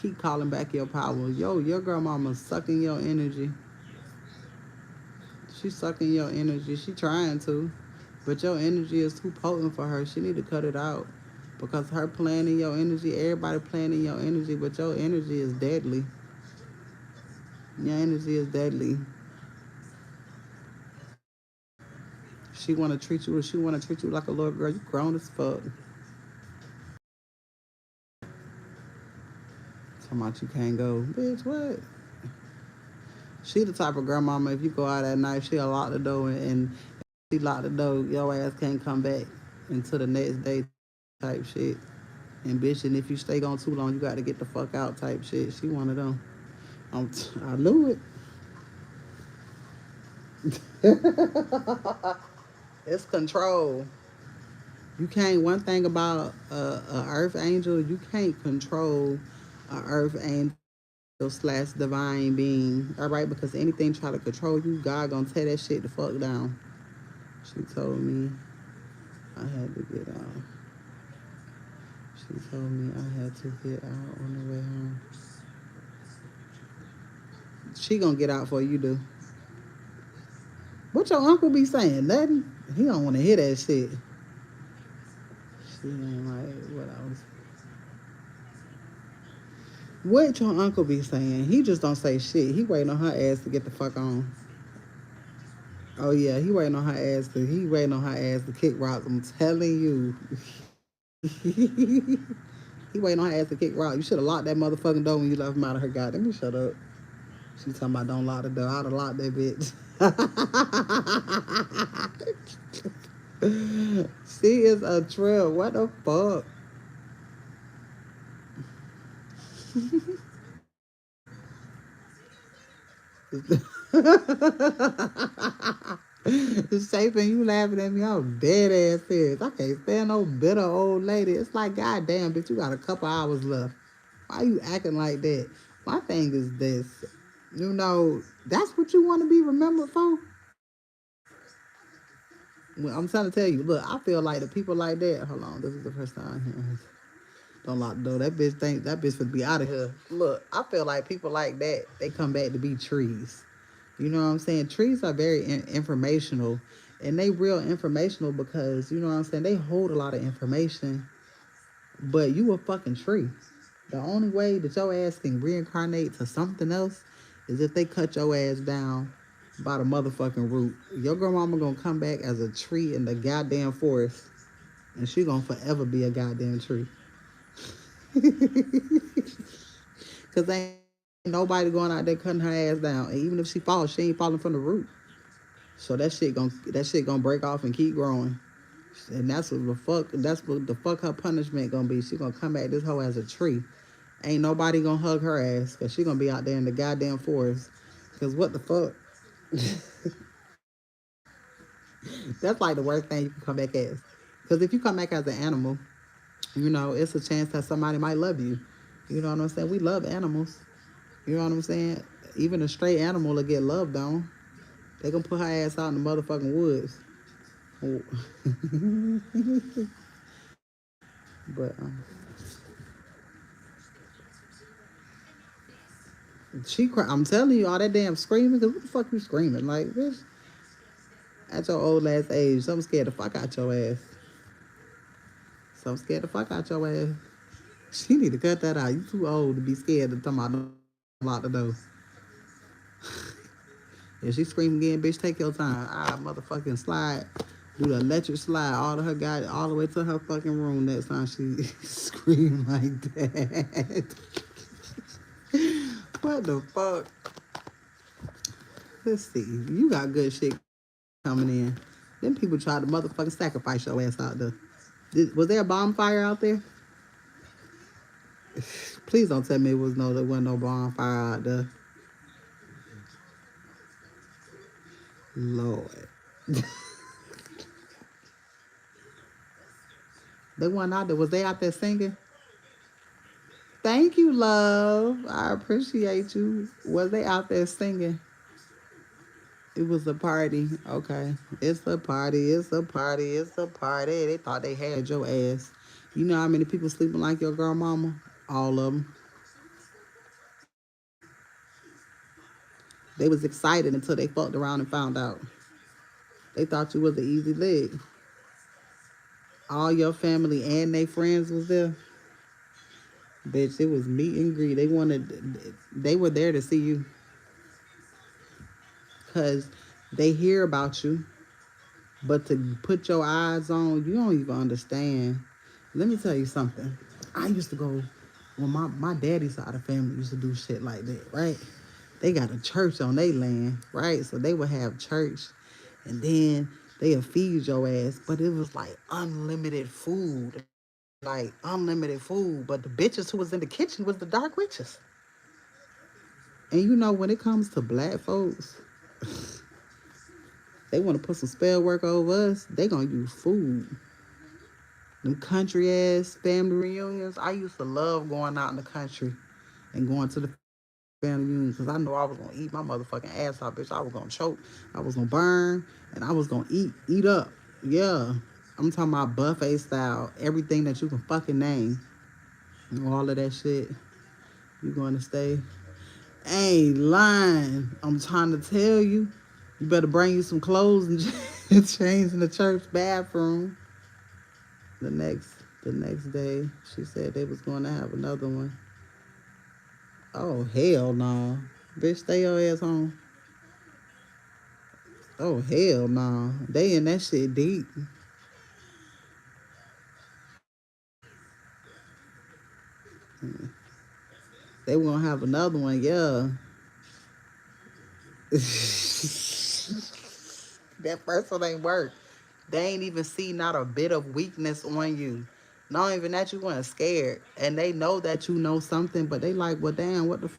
Keep calling back your power. Yo, your grandmama sucking your energy. She's sucking your energy. She trying to. But your energy is too potent for her. She need to cut it out. Because her playing in your energy, everybody playing in your energy, but your energy is deadly. Your energy is deadly. She wanna treat you like a little girl. You grown as fuck. Talking about you can't go. Bitch, what? She the type of grandmama, if you go out at night, she'll lock the door and she lock the door, your ass can't come back until the next day type shit. And bitch, and if you stay gone too long, you got to get the fuck out type shit. She one of them. I knew it. It's control. You can't. One thing about a earth angel, you can't control a earth angel slash divine being. All right, because anything try to control you, God gonna tear that shit the fuck down. She told me I had to get out. She told me I had to get out on the way home. She gonna get out for you do. What your uncle be saying? Nothing. He don't want to hear that shit. She ain't like what I was. What your uncle be saying? He just don't say shit. He waiting on her ass to get the fuck on. Oh yeah, he waiting on her ass to. He waiting on her ass to kick rocks. I'm telling you. He waiting on her ass to kick rock. You should have locked that motherfucking door when you left him out of her. God, let me shut up. She talking about don't lock the door. I'd have locked that bitch. She is a trail. What the fuck? Shaping, you laughing at me. I'm dead ass serious. I can't stand no bitter old lady. It's like, goddamn, bitch, you got a couple hours left. Why you acting like that? My thing is this. That's what you want to be remembered for? Well, I'm trying to tell you, look, I feel like the people like that. Hold on, this is the first time here. Don't lock the door. That bitch think that bitch would be out of here. Look, I feel like people like that, they come back to be trees. You know what I'm saying? Trees are very informational, and they real informational because, you know what I'm saying, they hold a lot of information, but you a fucking tree. The only way that your ass can reincarnate to something else is if they cut your ass down by the motherfucking root. Your grandmama gonna come back as a tree in the goddamn forest, and she gonna forever be a goddamn tree. Cause ain't nobody going out there cutting her ass down. And even if she falls, she ain't falling from the root. So that shit gonna break off and keep growing. And that's what the fuck her punishment gonna be. She gonna come back this hoe as a tree. Ain't nobody gonna hug her ass because she gonna be out there in the goddamn forest. Cause what the fuck? That's like the worst thing you can come back as. Because if you come back as an animal, you know, it's a chance that somebody might love you. You know what I'm saying? We love animals. You know what I'm saying? Even a stray animal will get loved on. They gonna put her ass out in the motherfucking woods. But I'm telling you, all that damn screaming. Cause what the fuck you screaming? Like, bitch, at your old ass age, so I'm scared the fuck out your ass. So I'm scared the fuck out your ass. She need to cut that out. You too old to be scared to talk about no lock the door. If she scream again, bitch, take your time. I motherfucking slide, do the electric slide all to her guy, all the way to her fucking room next time she scream like that. What the fuck? Let's see. You got good shit coming in. Then people tried to motherfucking sacrifice your ass out there. Was there a bonfire out there? Please don't tell me there wasn't no bonfire out there. Lord. They weren't out there. Was they out there singing? Thank you, love. I appreciate you. Was they out there singing? It was a party. Okay. It's a party. It's a party. It's a party. They thought they had your ass. You know how many people sleeping like your grandmama? All of them. They was excited until they fucked around and found out. They thought you was an easy leg. All your family and their friends was there. Bitch, it was meet and greet. They were there to see you. Because they hear about you. But to put your eyes on, you don't even understand. Let me tell you something. I used to go, when my daddy's side of the family used to do shit like that, right? They got a church on their land, right? So they would have church, and then they'd feed your ass. But it was like unlimited food. Like unlimited food. But the bitches who was in the kitchen was the dark witches. And you know, when it comes to black folks, they want to put some spell work over us, they gonna use food. Them country ass family reunions. I used to love going out in the country and going to the family reunions because I know I was gonna eat my motherfucking ass off, bitch. I was gonna choke, I was gonna burn, and I was gonna eat up. Yeah. I'm talking about buffet style, everything that you can fucking name. All of that shit. You going to stay? Ain't lying. I'm trying to tell you. You better bring you some clothes and change in the church bathroom. The next day, she said they was going to have another one. Oh, hell no. Bitch, stay your ass home. Oh, hell no. They in that shit deep. They were going to have another one, yeah. That first one ain't work. They ain't even see not a bit of weakness on you. Not even that you weren't scared. And they know that you know something, but they like, well, damn, what the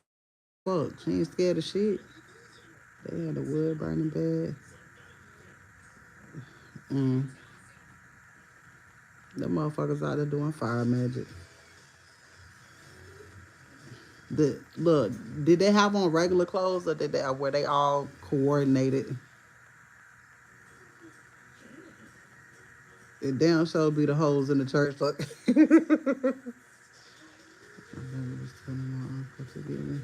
fuck? She ain't scared of shit. They had a wood burning bed. The motherfuckers out there doing fire magic. Look, did they have on regular clothes or were they all coordinated? It damn sure be the hoes in the church. Look. My brother was telling my uncle to get me.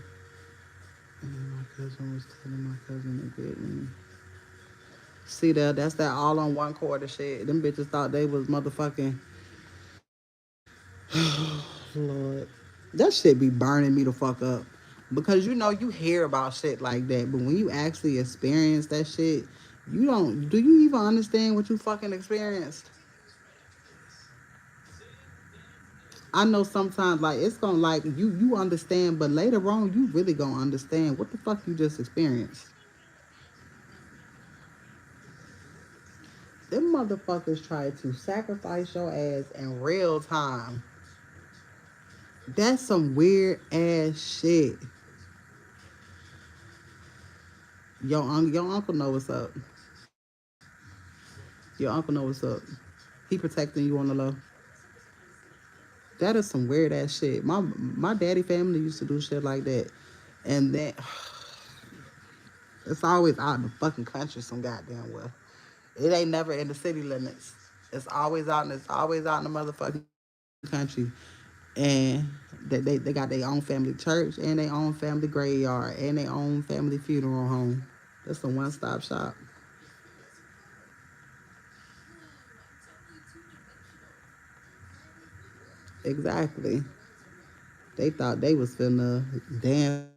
And my cousin was telling my cousin to get me. See that? That's that all on one quarter shit. Them bitches thought they was motherfucking. Lord. That shit be burning me the fuck up. Because you know you hear about shit like that, but when you actually experience that shit, you don't. Do you even understand what you fucking experienced? I know sometimes like it's gonna like you understand, but later on you really gonna understand what the fuck you just experienced. Them motherfuckers try to sacrifice your ass in real time. That's some weird ass shit. Your uncle know what's up. Your uncle know what's up. He protecting you on the low. That is some weird ass shit. My daddy family used to do shit like that, and then it's always out in the fucking country some goddamn well. It ain't never in the city limits. It's always out in the motherfucking country. And they got their own family church and their own family graveyard and their own family funeral home. That's a one stop shop. Exactly. They thought they was finna dance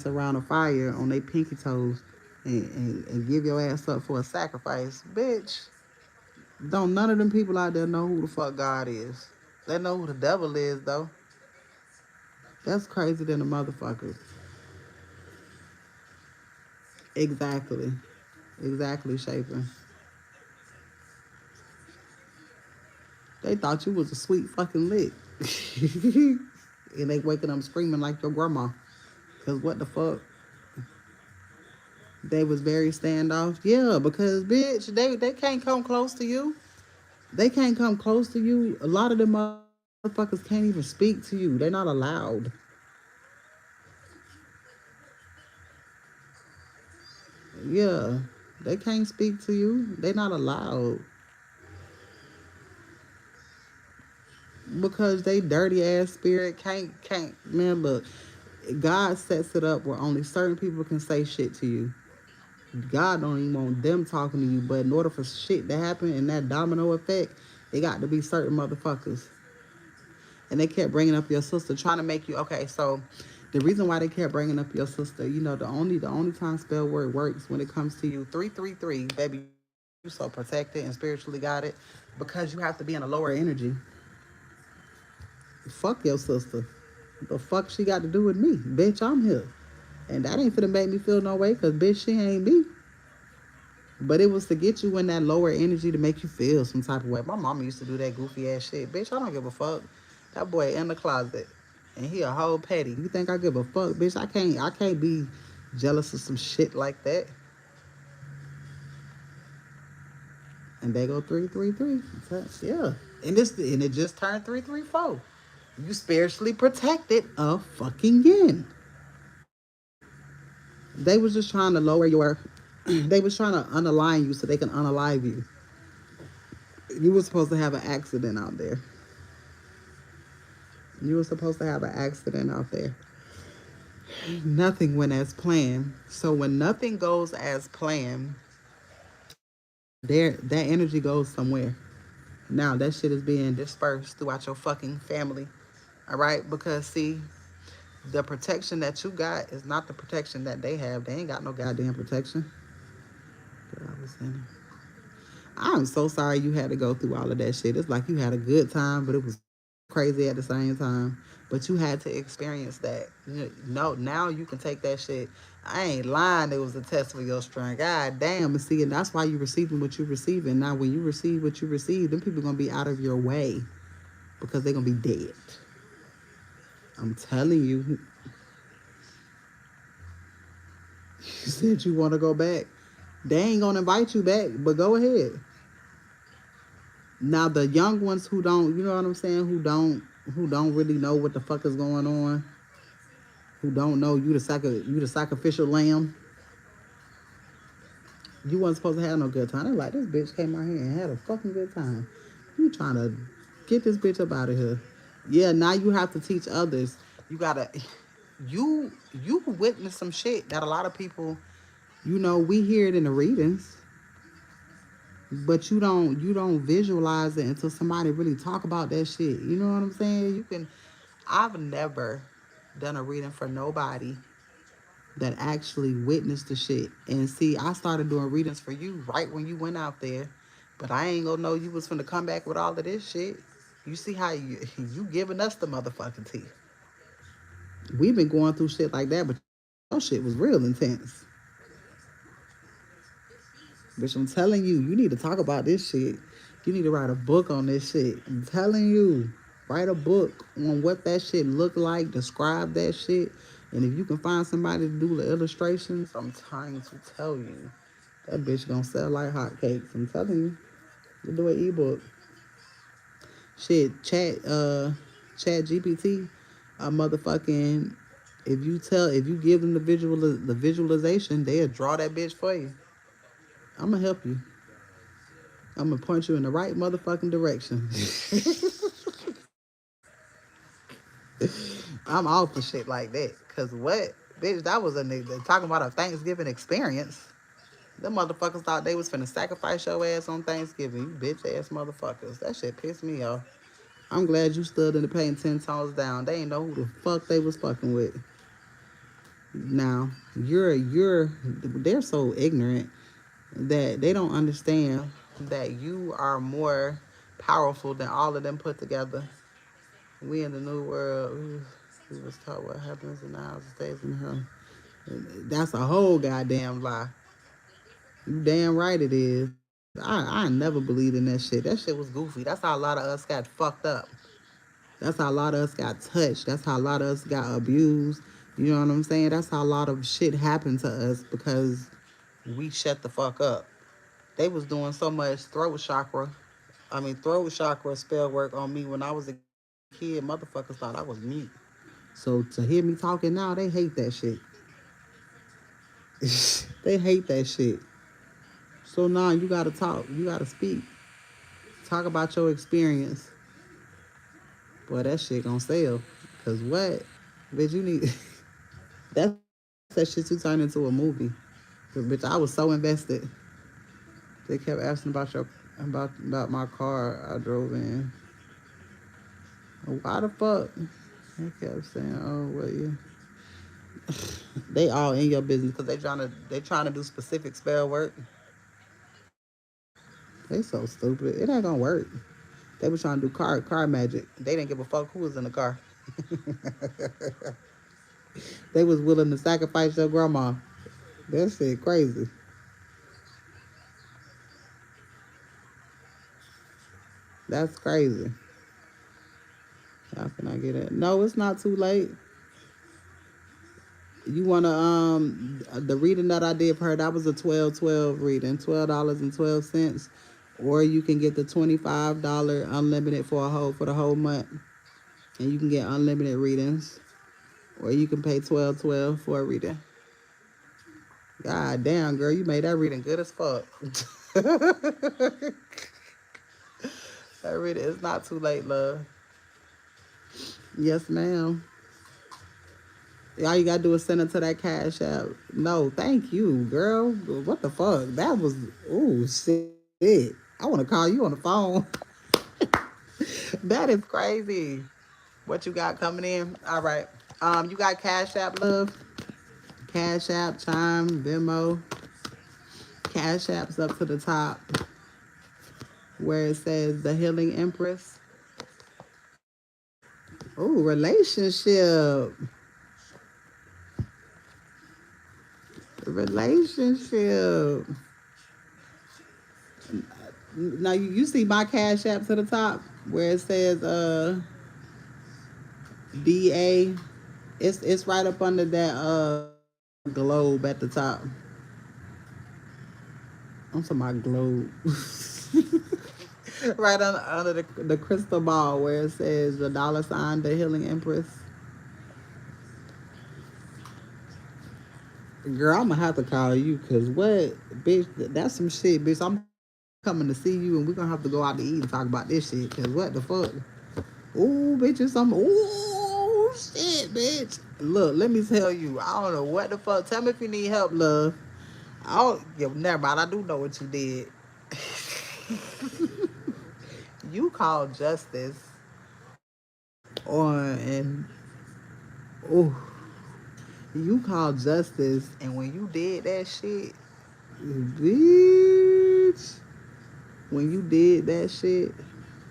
around a fire on their pinky toes and give your ass up for a sacrifice. Bitch, don't none of them people out there know who the fuck God is. They know who the devil is though. That's crazy than a motherfucker. Exactly. Exactly, Shaping. They thought you was a sweet fucking lick. And they waking up screaming like your grandma. Cause what the fuck? They was very standoff. Yeah, because bitch, they can't come close to you. They can't come close to you. A lot of them motherfuckers can't even speak to you. They're not allowed. Yeah. They can't speak to you. They're not allowed. Because they dirty ass spirit can't man look. God sets it up where only certain people can say shit to you. God don't even want them talking to you, but in order for shit to happen and that domino effect, it got to be certain motherfuckers. And they kept bringing up your sister, trying to make you okay. So, the reason why they kept bringing up your sister, you know, the only time spell word works when it comes to you 333, baby, you so protected and spiritually guided because you have to be in a lower energy. Fuck your sister. The fuck she got to do with me, bitch? I'm here, and that ain't finna make me feel no way, cause bitch, she ain't me. But it was to get you in that lower energy to make you feel some type of way. My mama used to do that goofy ass shit. Bitch, I don't give a fuck. That boy in the closet. And he a whole petty. You think I give a fuck, bitch? I can't be jealous of some shit like that. And they go 333. Yeah. And it just turned 334. You spiritually protected a fucking yin. They was just trying to lower your they was trying to unalign you so they can unalive you. You were supposed to have an accident out there. You were supposed to have an accident out there. Nothing went as planned. So when nothing goes as planned, that energy goes somewhere. Now that shit is being dispersed throughout your fucking family. All right? Because see, the protection that you got is not the protection that they have. They ain't got no goddamn protection. I'm so sorry you had to go through all of that shit. It's like you had a good time, but it was crazy at the same time. But you had to experience that. No, now you can take that shit. I ain't lying. It was a test for your strength. God damn. And see, and that's why you receiving what you receiving. Now, when you receive what you receive, them people gonna be out of your way because they're gonna be dead. I'm telling you. You said you want to go back. They ain't gonna invite you back, but go ahead. Now the young ones who don't, you know what I'm saying, who don't really know what the fuck is going on, who don't know you the sacrificial lamb, you wasn't supposed to have no good time. They're like, this bitch came out here and had a fucking good time. You trying to get this bitch up out of here. Yeah, now you have to teach others. You gotta you witness some shit that a lot of people, we hear it in the readings, but you don't visualize it until somebody really talk about that shit. You know what I'm saying? I've never done a reading for nobody that actually witnessed the shit. And see, I started doing readings for you right when you went out there, but I ain't gonna know you was finna come back with all of this shit. You see how you giving us the motherfucking tea. We've been going through shit like that, but your shit was real intense. Bitch, I'm telling you, you need to talk about this shit. You need to write a book on this shit. I'm telling you, write a book on what that shit look like, describe that shit. And if you can find somebody to do the illustrations, I'm trying to tell you, that bitch gonna sell like hotcakes. I'm telling you. You do an ebook. Shit, chat GPT, a motherfucking, if you give them the visualization, they'll draw that bitch for you. I'm gonna help you. I'm gonna point you in the right motherfucking direction. I'm all for shit like that. Cause what? Bitch, that was a nigga talking about a Thanksgiving experience. Them motherfuckers thought they was finna sacrifice your ass on Thanksgiving. You bitch ass motherfuckers. That shit pissed me off. I'm glad you stood in the pain 10 tones down. They ain't know who the fuck they was fucking with. Now, they're so ignorant that they don't understand that you are more powerful than all of them put together. We in the new world. We was taught what happens in the house stays in the house. That's a whole goddamn lie. You damn right it is. I never believed in that shit. That shit was goofy. That's how a lot of us got fucked up. That's how a lot of us got touched. That's how a lot of us got abused. You know what I'm saying? That's how a lot of shit happened to us because we shut the fuck up. They was doing so much throat chakra spell work on me when I was a kid. Motherfuckers thought I was mute. So to hear me talking now, they hate that shit. They hate that shit. So now you gotta talk. You gotta speak. Talk about your experience. Boy, that shit gonna sell. Cause what? Bitch, you need that's that shit you turn into a movie. Cause bitch, I was so invested. They kept asking about my car I drove in. Why the fuck? They kept saying, "Oh, well, yeah." They all in your business because they trying to do specific spell work. They so stupid. It ain't gonna work. They was trying to do car magic. They didn't give a fuck who was in the car. They was willing to sacrifice your grandma. That shit crazy. That's crazy. How can I get it? No, it's not too late. You wanna the reading that I did for her, that was a 12-12 reading, $12.12. Or you can get the $25 unlimited for the whole month. And you can get unlimited readings. Or you can pay $12.12 for a reading. God damn, girl, you made that reading good as fuck. That reading is not too late, love. Yes, ma'am. All you gotta do is send it to that cash app. No, thank you, girl. What the fuck? That was, ooh, shit. I wanna call you on the phone. That is crazy. What you got coming in? All right. You got Cash App, love? Cash App, Chime, Venmo. Cash App's up to the top where it says the Healing Empress. Ooh, relationship. Relationship. Now you see my Cash App to the top where it says DA. It's right up under that globe at the top. I'm talking about globe. Right under the crystal ball where it says the $sign, the Healing Empress. Girl, I'm gonna have to call you because what, bitch? That's some shit, bitch. I'm coming to see you, and we're gonna have to go out to eat and talk about this shit. Cause what the fuck? Ooh, bitch, it's some. Ooh, shit, bitch. Look, let me tell you. I don't know what the fuck. Tell me if you need help, love. I don't. Yeah, never mind. I do know what you did. You called justice on and oh, you called justice, and when you did that shit, bitch. When you did that shit,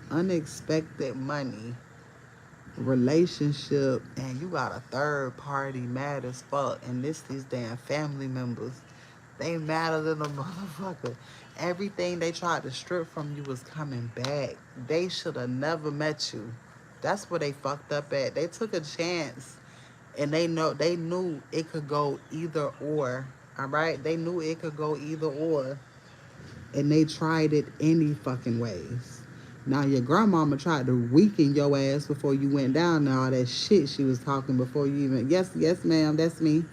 unexpected money, relationship, and you got a third party mad as fuck, and these damn family members, they madder than a motherfucker. Everything they tried to strip from you was coming back. They should have never met you. That's where they fucked up at. They took a chance, and they knew it could go either or. All right, they knew it could go either or, and they tried it any fucking ways. Now your grandmama tried to weaken your ass before you went down and all that shit she was talking before you even. Yes, yes, ma'am, that's me.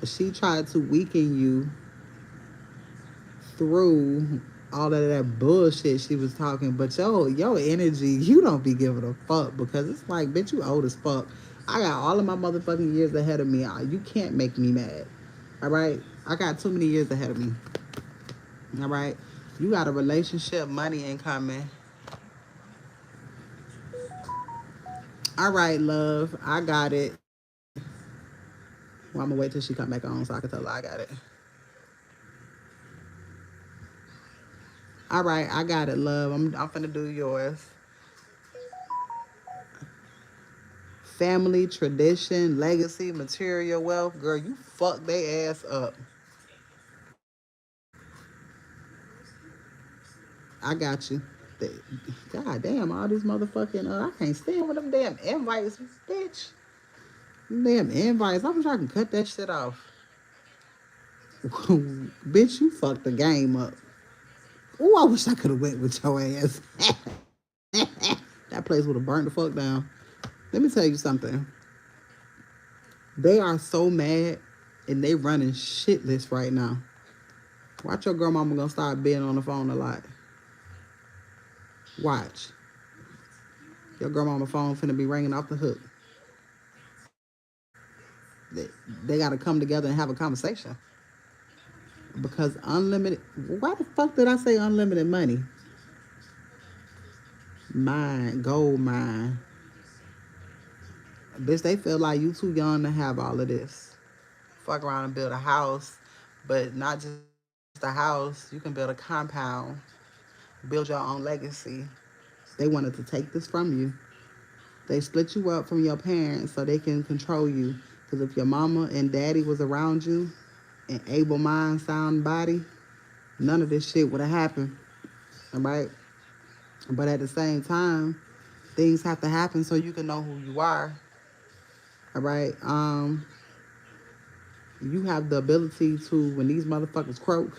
She tried to weaken you through all of that bullshit she was talking, but your energy, you don't be giving a fuck because it's like, bitch, you old as fuck. I got all of my motherfucking years ahead of me. You can't make me mad. All right, I got too many years ahead of me. All right, you got a relationship, money incoming. All right, love, I got it. Well, I'm gonna wait till she come back on so I can tell her I got it. All right, I got it, love. I'm finna do yours. Family, tradition, legacy, material wealth. Girl, you fuck they ass up. I got you. God damn, all these motherfucking, I can't stand with them damn invites, bitch. Them damn invites. I wish I can cut that shit off. Bitch, you fucked the game up. Ooh, I wish I could have went with your ass. That place would have burnt the fuck down. Let me tell you something. They are so mad and they running shitless right now. Watch your grandmama gonna start being on the phone a lot. Watch. Your grandmama phone finna be ringing off the hook. They gotta come together and have a conversation. Because unlimited, why the fuck did I say unlimited money? Mine, gold mine. Bitch, they feel like you too young to have all of this. Fuck around and build a house, but not just a house. You can build a compound, build your own legacy. They wanted to take this from you. They split you up from your parents so they can control you. Because if your mama and daddy was around you, an able mind, sound body, none of this shit would have happened. All right? But at the same time, things have to happen so you can know who you are. All right? You have the ability to, when these motherfuckers croak,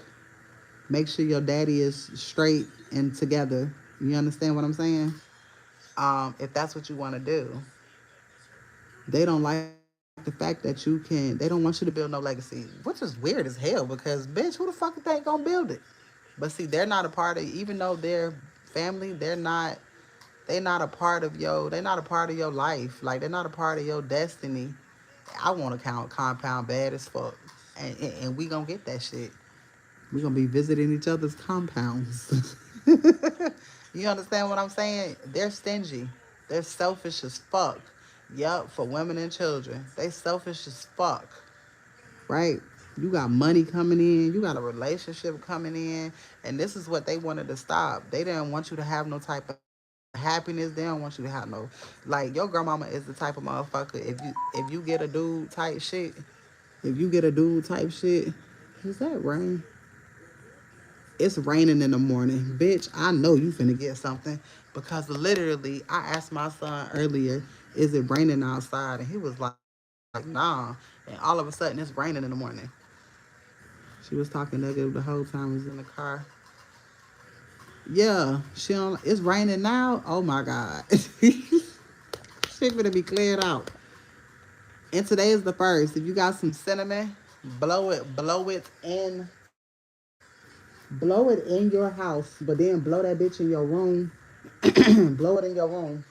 make sure your daddy is straight and together. You understand what I'm saying? If that's what you want to do. They don't like the fact that you can, they don't want you to build no legacy, which is weird as hell because, bitch, who the fuck think gonna build it? But see, they're not a part of, even though they're family, they're not a part of they're not a part of your life. Like, they're not a part of your destiny. I want to count compound bad as fuck. And we gonna get that shit. We gonna be visiting each other's compounds. You understand what I'm saying? They're stingy. They're selfish as fuck. Yup, for women and children. They selfish as fuck. Right? You got money coming in, you got a relationship coming in, and this is what they wanted to stop. They didn't want you to have no type of happiness. They don't want you to have no, like, your grandmama is the type of motherfucker. If you get a dude type shit, if you get a dude type shit, is that rain? It's raining in the morning. Bitch, I know you finna get something. Because literally, I asked my son earlier, is it raining outside? And he was like, nah. And all of a sudden, it's raining in the morning. She was talking negative the whole time we was in the car. Yeah, she don't, it's raining now. Oh my God. Shit finna be cleared out. And today is the first. If you got some cinnamon, blow it in Blow it in your house, but then blow that bitch in your room. Blow it in your room.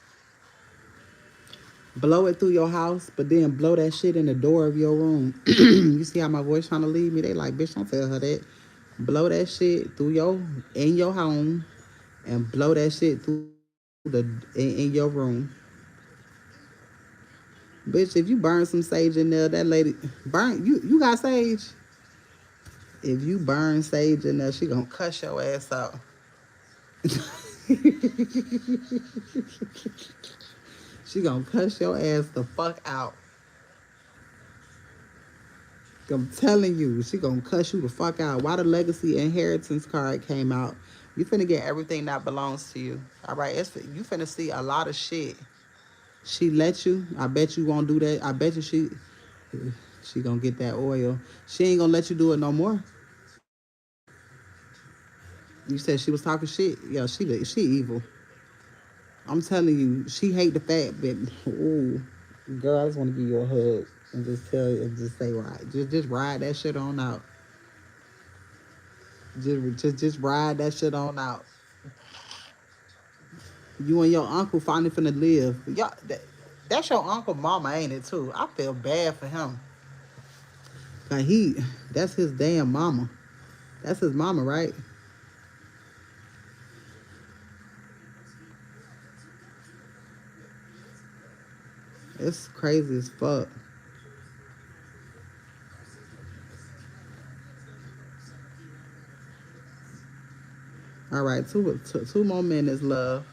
Blow it through your house, but then blow that shit in the door of your room. You see how my voice trying to leave me? They like, bitch, don't tell her that. Blow that shit through in your home and blow that shit through in your room. Bitch, if you burn some sage in there, that lady burn you got sage. If you burn sage in there, she gonna cuss your ass out. She gonna cuss your ass the fuck out. I'm telling you, she gonna cuss you the fuck out. Why the legacy inheritance card came out? You finna get everything that belongs to you. All right, you finna see a lot of shit. She let you. I bet you won't do that. I bet you she gonna get that oil. She ain't gonna let you do it no more. You said she was talking shit. Yeah, she evil. I'm telling you, she hate the fact that. Ooh, girl, I just want to give you a hug and just tell you and just say just ride that shit on out. Just ride that shit on out. You and your uncle finally finna live. Y'all, that's your uncle mama, ain't it too? I feel bad for him. Like that's his damn mama. That's his mama, right? It's crazy as fuck. All right, two more minutes, love.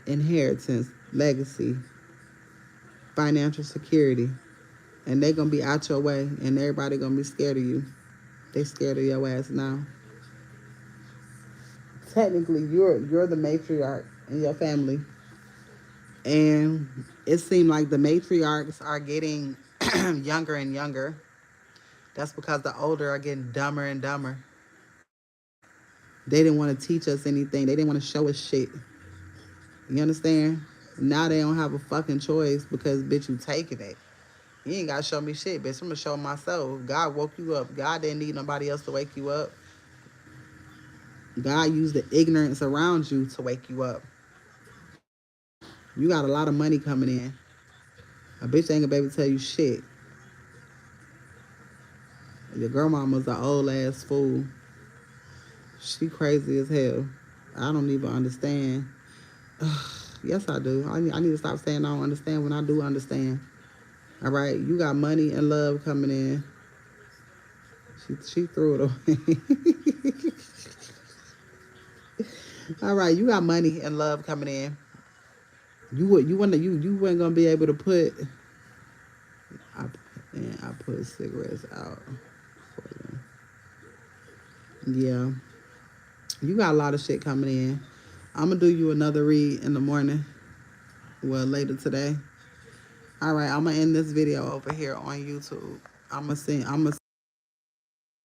Inheritance, legacy, financial security, and they gonna be out your way, and everybody gonna be scared of you. They scared of your ass now. Technically, you're the matriarch in your family, and it seemed like the matriarchs are getting younger and younger. That's because the older are getting dumber and dumber. They didn't want to teach us anything. They didn't want to show us shit. You understand? Now they don't have a fucking choice because, bitch, you taking it. You ain't got to show me shit, bitch. I'm going to show myself. God woke you up. God didn't need nobody else to wake you up. God used the ignorance around you to wake you up. You got a lot of money coming in. A bitch ain't gonna be able to tell you shit. Your grandmama's an old ass fool. She crazy as hell. I don't even understand. Yes, I do. I need to stop saying I don't understand when I do understand. All right, you got money and love coming in. She threw it away. All right, you got money and love coming in. You weren't gonna be able to put. I I put cigarettes out for them. Yeah, you got a lot of shit coming in. I'm gonna do you another read in the morning. Well, later today. All right, I'm gonna end this video over here on YouTube. I'm gonna